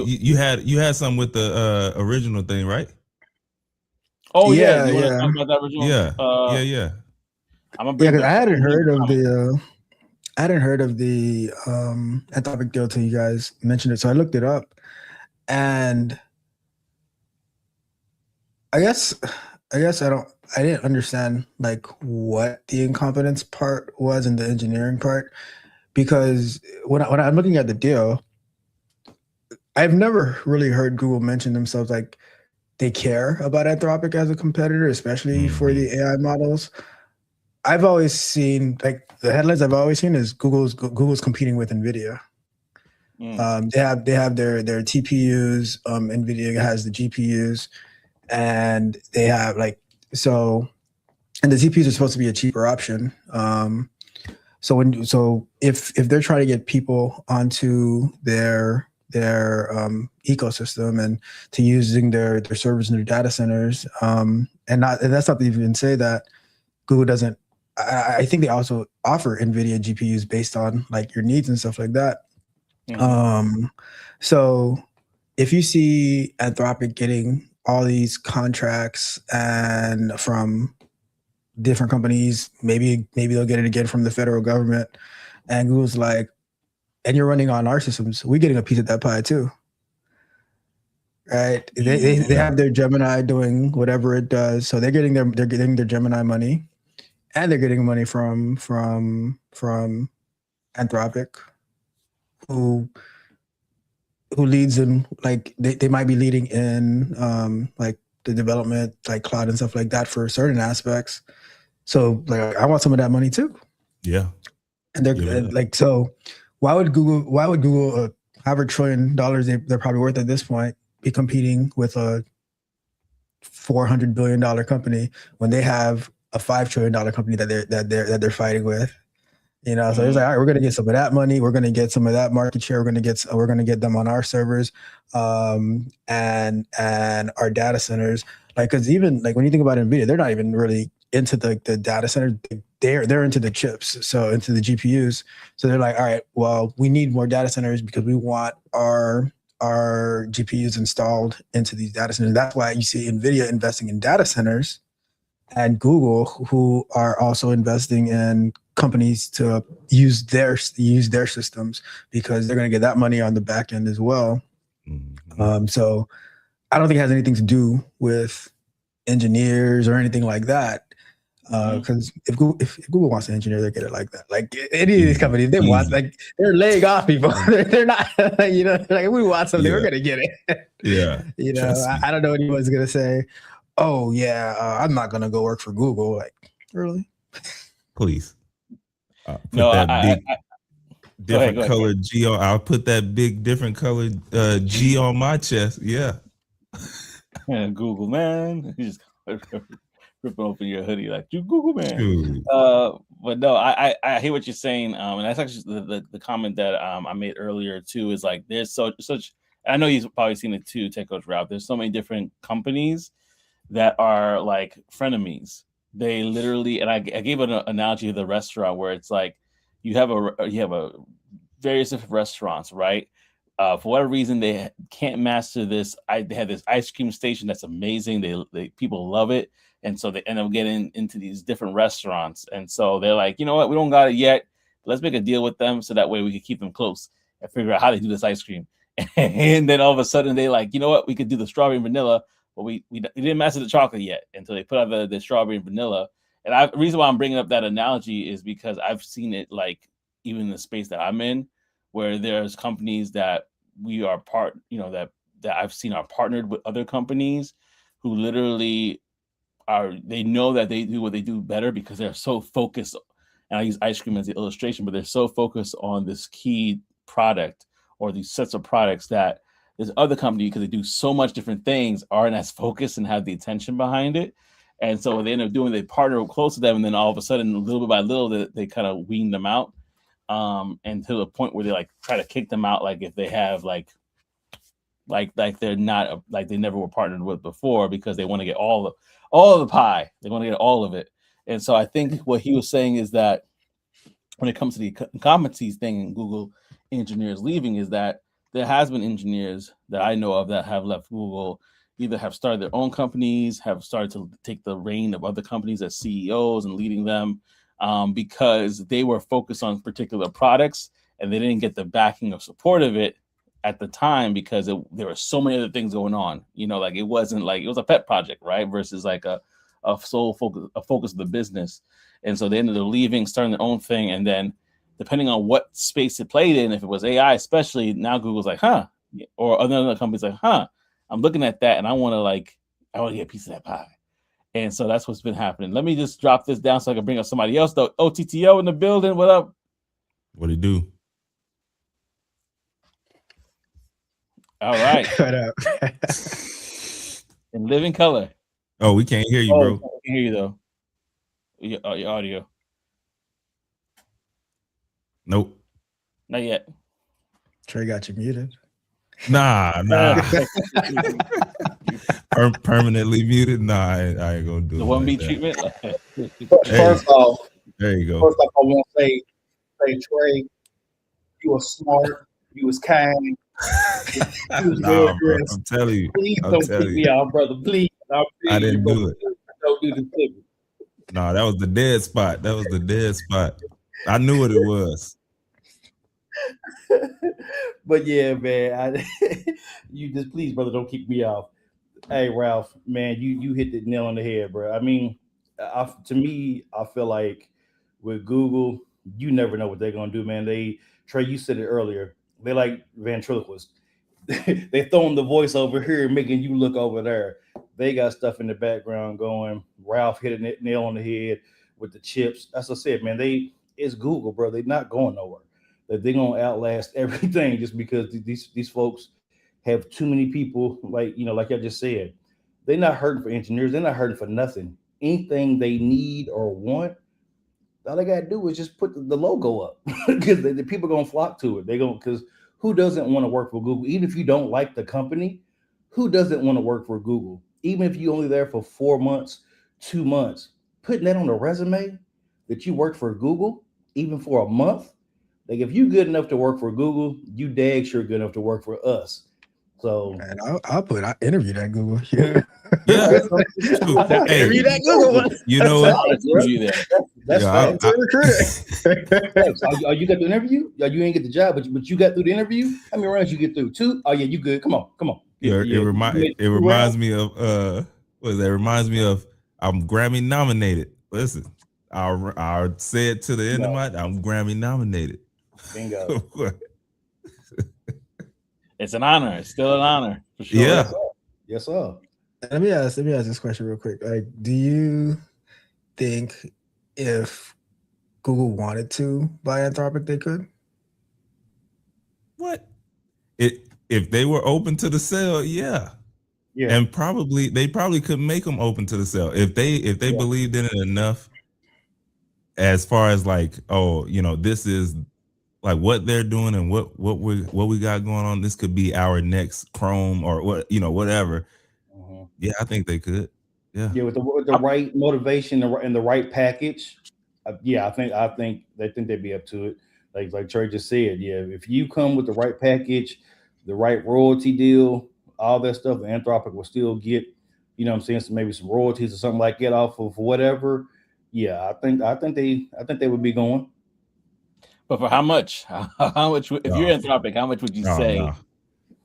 you had something with the original thing, right? Oh yeah. You want to talk about that original? Yeah. I'm gonna bring. Because I hadn't heard of the Anthropic deal till you guys mentioned it, so I looked it up, and I guess I didn't understand like what the incompetence part was and the engineering part, because when I'm looking at the deal, I've never really heard Google mention themselves like they care about Anthropic as a competitor, especially for the AI models. I've always seen, like, the headlines I've always seen is Google's competing with NVIDIA. They have their TPUs. NVIDIA has the GPUs, and they have and the TPUs are supposed to be a cheaper option. So if they're trying to get people onto their ecosystem and to using their servers in their data centers, and that's not to even say that Google doesn't. I think they also offer NVIDIA GPUs based on like your needs and stuff like that. So if you see Anthropic getting all these contracts and from different companies. Maybe they'll get it again from the federal government. And Google's like, and you're running on our systems. We're getting a piece of that pie too. Right? They have their Gemini doing whatever it does. So they're getting their Gemini money, and they're getting money from Anthropic, who leads in, like, they might be leading in like the development, like cloud and stuff like that for certain aspects. So like I want some of that money too. Yeah. And they're like, so why would Google have $1 trillion they're probably worth at this point be competing with a $400 billion company when they have a $5 trillion company that they're fighting with? You know, so it's like, all right, we're gonna get some of that money, we're gonna get some of that market share, we're gonna get them on our servers, and our data centers. Like, because even like when you think about NVIDIA, they're not even really into the data center. They're into the chips, so into the GPUs. So they're like, all right, well, we need more data centers because we want our GPUs installed into these data centers. That's why you see NVIDIA investing in data centers, and Google, who are also investing in companies to use their systems, because they're going to get that money on the back end as well. Mm-hmm. So I don't think it has anything to do with engineers or anything like that. Because if Google wants to engineer, they get it like that. Like any of these companies, they want, like, they're laying off people. they're not, you know, like, if we want something, we're gonna get it. Yeah. You know, I don't know anyone's gonna say, "Oh yeah, I'm not gonna go work for Google." Like, really? Please. Put No, that different colored G on. I'll put that big different colored G on my chest. Yeah. Google, man. You just ripping open your hoodie like, you Google, man. Dude. But no, I hear what you're saying. And that's actually the comment that I made earlier too, is like, there's such, I know you've probably seen it too, Tech Coach Ralph. There's so many different companies that are like frenemies. They literally, and I gave an analogy of the restaurant where it's like you have a various different restaurants, right? For whatever reason, they can't master this. They have this ice cream station that's amazing. They people love it, and so they end up getting into these different restaurants. And so they're like, you know what, we don't got it yet. Let's make a deal with them so that way we can keep them close and figure out how they do this ice cream. And then all of a sudden they like, you know what, we could do the strawberry and vanilla. But we didn't master the chocolate yet until they put out the strawberry and vanilla. And the reason why I'm bringing up that analogy is because I've seen it, like, even in the space that I'm in, where there's companies that we are that I've seen are partnered with other companies who literally they know that they do what they do better because they're so focused. And I use ice cream as the illustration, but they're so focused on this key product or these sets of products that this other company, because they do so much different things, aren't as focused and have the attention behind it. And so what they end up doing, they partner close to them, and then all of a sudden, little bit by little, they kind of wean them out, and to the point where they like try to kick them out, like if they have like they're not, like they never were partnered with before, because they want to get all of the pie. They want to get all of it. And so I think what he was saying is that when it comes to the competencies thing and Google engineers leaving, is that there has been engineers that I know of that have left Google, either have started their own companies, have started to take the reign of other companies as CEOs and leading them, because they were focused on particular products and they didn't get the backing or support of it at the time, because there were so many other things going on. You know, like it wasn't like it was a pet project, right? Versus like a sole focus of the business. And so they ended up leaving, starting their own thing, and then depending on what space it played in, if it was AI especially, now Google's like, huh, or other companies like, huh, I'm looking at that and I want to get a piece of that pie. And so that's what's been happening. Let me just drop this down so I can bring up somebody else though. OTTO in the building. What up? What do you do? All right. What up? In living color. Oh, we can't hear you, bro. I can hear you though. Your audio. Nope. Not yet. Trey got you muted. Nah. Permanently muted? Nah, I ain't gonna do the it. 1B like treatment. First off, there you go. First off, I want to say, Trey, you were smart, you was kind, you was Nah, bro, dressed. I'm telling you. Please don't kick me out, brother. Please. I didn't do it. Don't do this to me. No, that was the dead spot. That was the dead spot. I knew what it was. But yeah, man, you just please, brother, don't kick me off. Hey, Ralph, man, you hit the nail on the head, bro. I mean, to me, I feel like with Google, you never know what they're gonna do, man. Trey, you said it earlier. They like ventriloquists. They throwing the voice over here, making you look over there. They got stuff in the background going. Ralph hit a nail on the head with the chips. As I said, man, it's Google, bro. They're not going nowhere. They're gonna outlast everything just because these folks have too many people. Like I just said, they're not hurting for engineers. They're not hurting for nothing. Anything they need or want, all they gotta do is just put the logo up because the people gonna flock to it. They going because who doesn't want to work for Google? Even if you don't like the company, who doesn't want to work for Google? Even if you only there for 4 months, 2 months, putting that on a resume that you worked for Google, even for a month. Like if you good enough to work for Google, you dag sure good enough to work for us. So And I interviewed at Google. Yeah. Yeah. I interviewed at Google. You know what? That's Yeah, facts. Recruiter. Oh, you got the interview? You ain't get the job, but you got through the interview. How many rounds you get through? 2? Oh yeah, you good. Come on. Yeah, it reminds me of what is that? It reminds me of I'm Grammy nominated. Listen, I'll say it to the end of I'm Grammy nominated. Bingo. It's an honor. It's still an honor for sure. Yeah. Yes, sir. Let me ask this question real quick. Like, do you think if Google wanted to buy Anthropic, they could? What? If they were open to the sale, yeah. And they probably could make them open to the sale if they believed in it enough. As far as like, this is like what they're doing and what we got going on. This could be our next Chrome or whatever. Mm-hmm. Yeah, I think they could. Yeah, with the right motivation and the right package. I think they'd be up to it. Like Trey just said, yeah, if you come with the right package, the right royalty deal, all that stuff, the Anthropic will still get, maybe some royalties or something like that off of whatever. Yeah, I think they would be going. But for how much? How much? If you're Anthropic, how much would you say? No.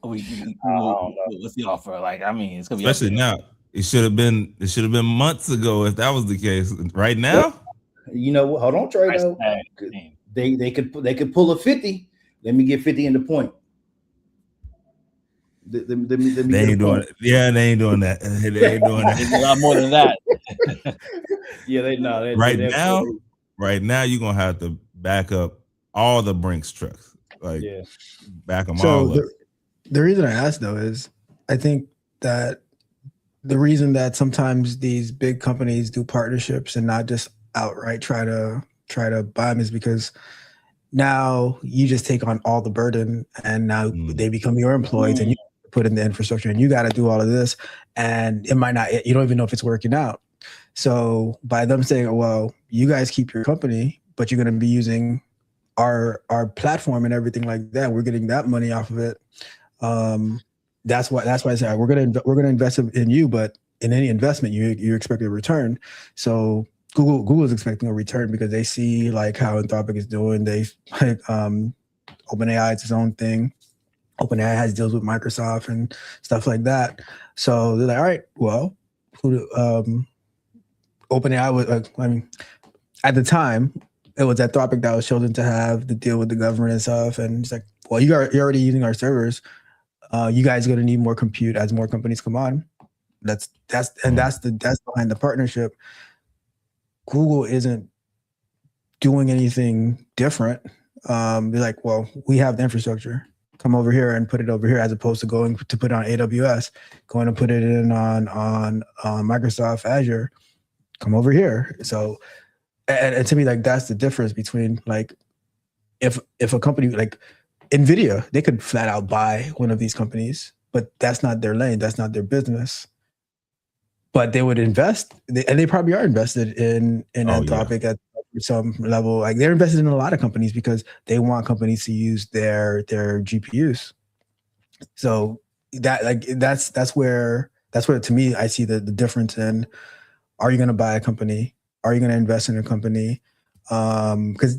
What's the offer? Like, I mean, it's gonna be especially now. It should have been months ago if that was the case. Right now, hold on, Trey. Though they could pull a 50. Let me get 50 in the point. They ain't doing it. Yeah, they ain't doing that. They ain't doing that. It's a lot more than that. Right now, you're gonna have to back up all the Brinks trucks. Back them all up. The reason I asked though is I think that the reason that sometimes these big companies do partnerships and not just outright try to buy them is because now you just take on all the burden and now they become your employees and you put in the infrastructure and you got to do all of this and it might not, you don't even know if it's working out. So by them saying, well, you guys keep your company, but you're going to be using our platform and everything like that. We're getting that money off of it. That's why I say we're going to invest in you, but in any investment you expect a return. So Google is expecting a return because they see like how Anthropic is doing. They OpenAI is its own thing. OpenAI has deals with Microsoft and stuff like that. So they're like, all right, well, OpenAI was, at the time, it was Anthropic that was chosen to have the deal with the government and stuff. And it's like, well, you're already using our servers. You guys are going to need more compute as more companies come on. That's behind the partnership. Google isn't doing anything different. They're like, well, we have the infrastructure. Come over here and put it over here, as opposed to going to put it on AWS, going to put it in on Microsoft Azure. Come over here. So, and to me, like that's the difference between like if a company like NVIDIA, they could flat out buy one of these companies, but that's not their lane. That's not their business. But they would invest, and they probably are invested in Anthropic at some level. Like they're invested in a lot of companies because they want companies to use their GPUs. So that's where to me I see the difference in, are you going to buy a company are you going to invest in a company? Because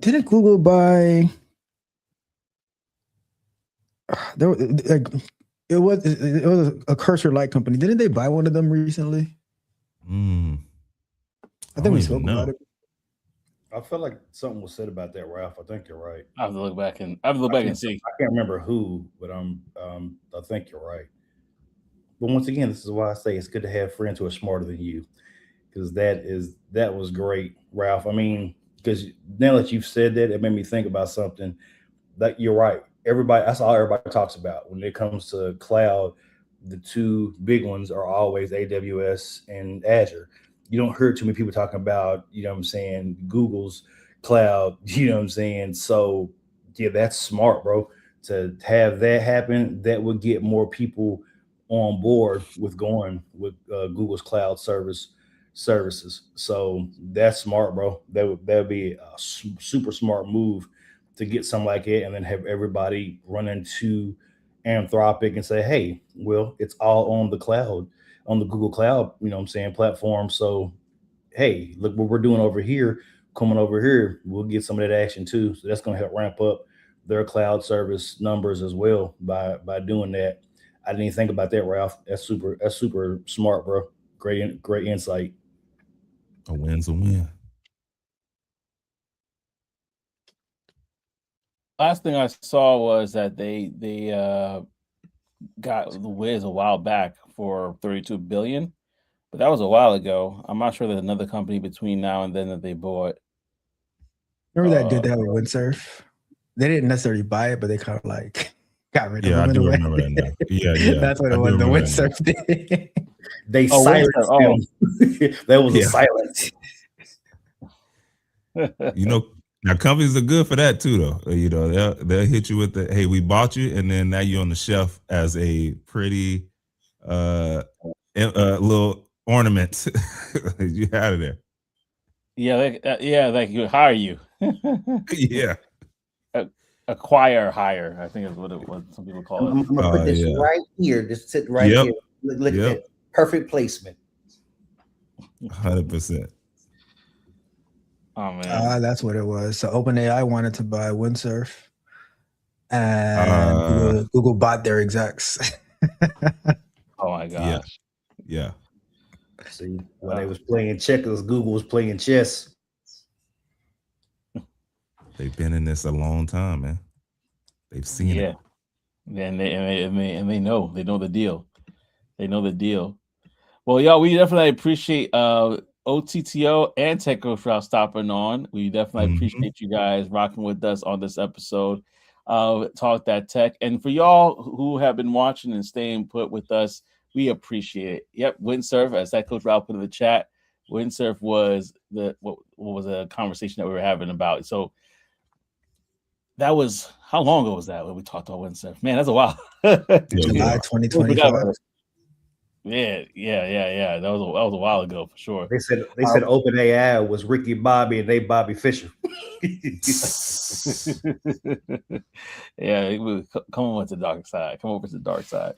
didn't Google buy? There, like, it was a cursor-like company. Didn't they buy one of them recently? I think we spoke about it. I feel like something was said about that, Ralph. I think you're right. I have to look back and see. I can't remember who, but I think you're right. But once again, this is why I say it's good to have friends who are smarter than you, because that was great, Ralph. I mean, because now that you've said that, it made me think about something. That you're right. Everybody, that's all everybody talks about when it comes to cloud. The two big ones are always AWS and Azure. You don't hear too many people talking about, you know what I'm saying, Google's cloud, you know what I'm saying? So yeah, that's smart, bro. To have that happen, that would get more people on board with going with Google's cloud services. So that's smart, bro. That would be a super smart move to get something like it, and then have everybody run into Anthropic and say, "Hey, well, it's all on the cloud, on the Google Cloud, you know what I'm saying, platform. So, hey, look what we're doing over here. Coming over here, we'll get some of that action too. So that's going to help ramp up their cloud service numbers as well by doing that. I didn't even think about that, Ralph. That's super smart, bro. Great insight. A win's a win. Last thing I saw was that they got the Wiz a while back for 32 billion, but that was a while ago. I'm not sure there's another company between now and then that they bought. Remember that did that with Windsurf? They didn't necessarily buy it, but they kind of like got rid of Yeah, I them in do a way. remember that now. Yeah. That's what I it do was. The remember that Windsurf did. They Oh, silenced Windsurf. them. That was a Yeah. silence. You know, now companies are good for that too, though. You know, they'll hit you with the, hey, we bought you, and then now you're on the shelf as a pretty little ornament. You out of there. Yeah, like you hire you. Yeah. Acquire, hire. I think is what some people call it. I'm gonna put this right here. Just sit right here. Look at that. Perfect placement. 100%. Oh man, that's what it was. So OpenAI wanted to buy Windsurf, and Google bought their execs. Oh my gosh. Yeah. See, when they was playing checkers, Google was playing chess. They've been in this a long time, man. They've seen it. And they know the deal. They know the deal. Well, y'all, we definitely appreciate OTTO and Tech Coach for stopping on. We definitely appreciate you guys rocking with us on this episode of Talk That Tech. And for y'all who have been watching and staying put with us, we appreciate it. Yep, Windsurf, as Tech Coach Ralph put in the chat, Windsurf was what was a conversation that we were having about. So that was, how long ago was that when we talked about Windsurf? Man, that's a while. July 2025. Yeah. That was a while ago for sure. They said OpenAI was Ricky Bobby and they Bobby Fisher. Yeah, come over to the dark side. Come over to the dark side.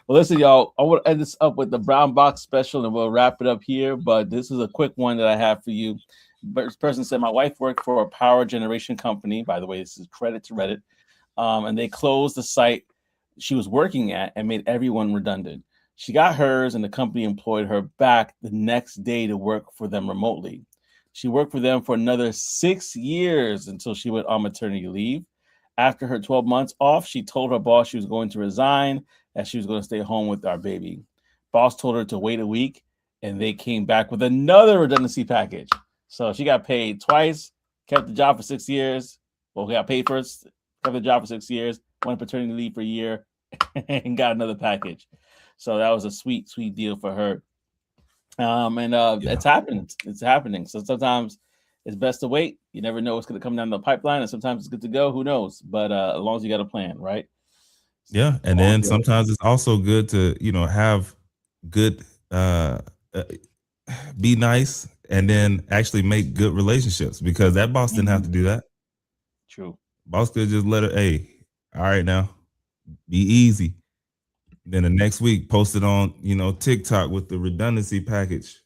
Well, listen, y'all. I want to end this up with the Brown Box special, and we'll wrap it up here. But this is a quick one that I have for you. This person said, my wife worked for a power generation company. By the way, this is credit to Reddit. And they closed the site she was working at and made everyone redundant. She got hers, and the company employed her back the next day to work for them remotely. She worked for them for another 6 years until she went on maternity leave. After her 12 months off, she told her boss she was going to resign, that she was going to stay home with our baby. Boss told her to wait a week, and they came back with another redundancy package. So she got paid twice, kept the job for 6 years. Well, got paid first, kept the job for 6 years, went on paternity leave for a year, and got another package. So that was a sweet, sweet deal for her. It's happening. It's happening. So sometimes it's best to wait. You never know what's going to come down the pipeline, and sometimes it's good to go. Who knows? But as long as you got a plan, right? Yeah, and then sometimes it's also good to have good, be nice, and then actually make good relationships, because that boss didn't have to do that. True. Boss could just let her, hey, all right now, be easy. Then the next week, post it on, TikTok with the redundancy package.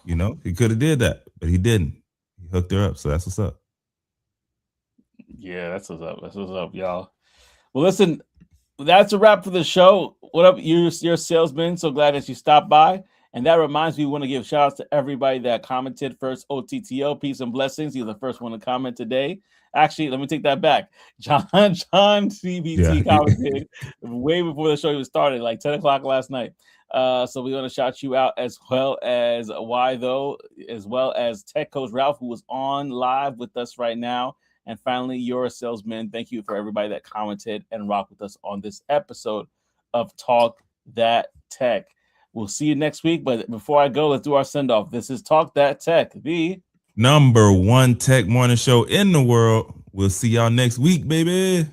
You know, he could have did that, but he didn't. He hooked her up, so that's what's up. Yeah, that's what's up. That's what's up, y'all. Well, listen, that's a wrap for the show. What up, your salesman? So glad that you stopped by. And that reminds me, we want to give shout outs to everybody that commented. First, OTTO, peace and blessings. He's the first one to comment today. Actually, let me take that back. John CBT commented way before the show even started, like 10 o'clock last night. So we want to shout you out, as well as Why Though, as well as Tech Coach Ralph, who was on live with us right now. And finally, You're a Salesman. Thank you for everybody that commented and rocked with us on this episode of Talk That Tech. We'll see you next week. But before I go, let's do our send-off. This is Talk That Tech, the #1 tech morning show in the world. We'll see y'all next week, baby.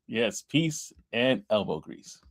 Yes, peace and elbow grease.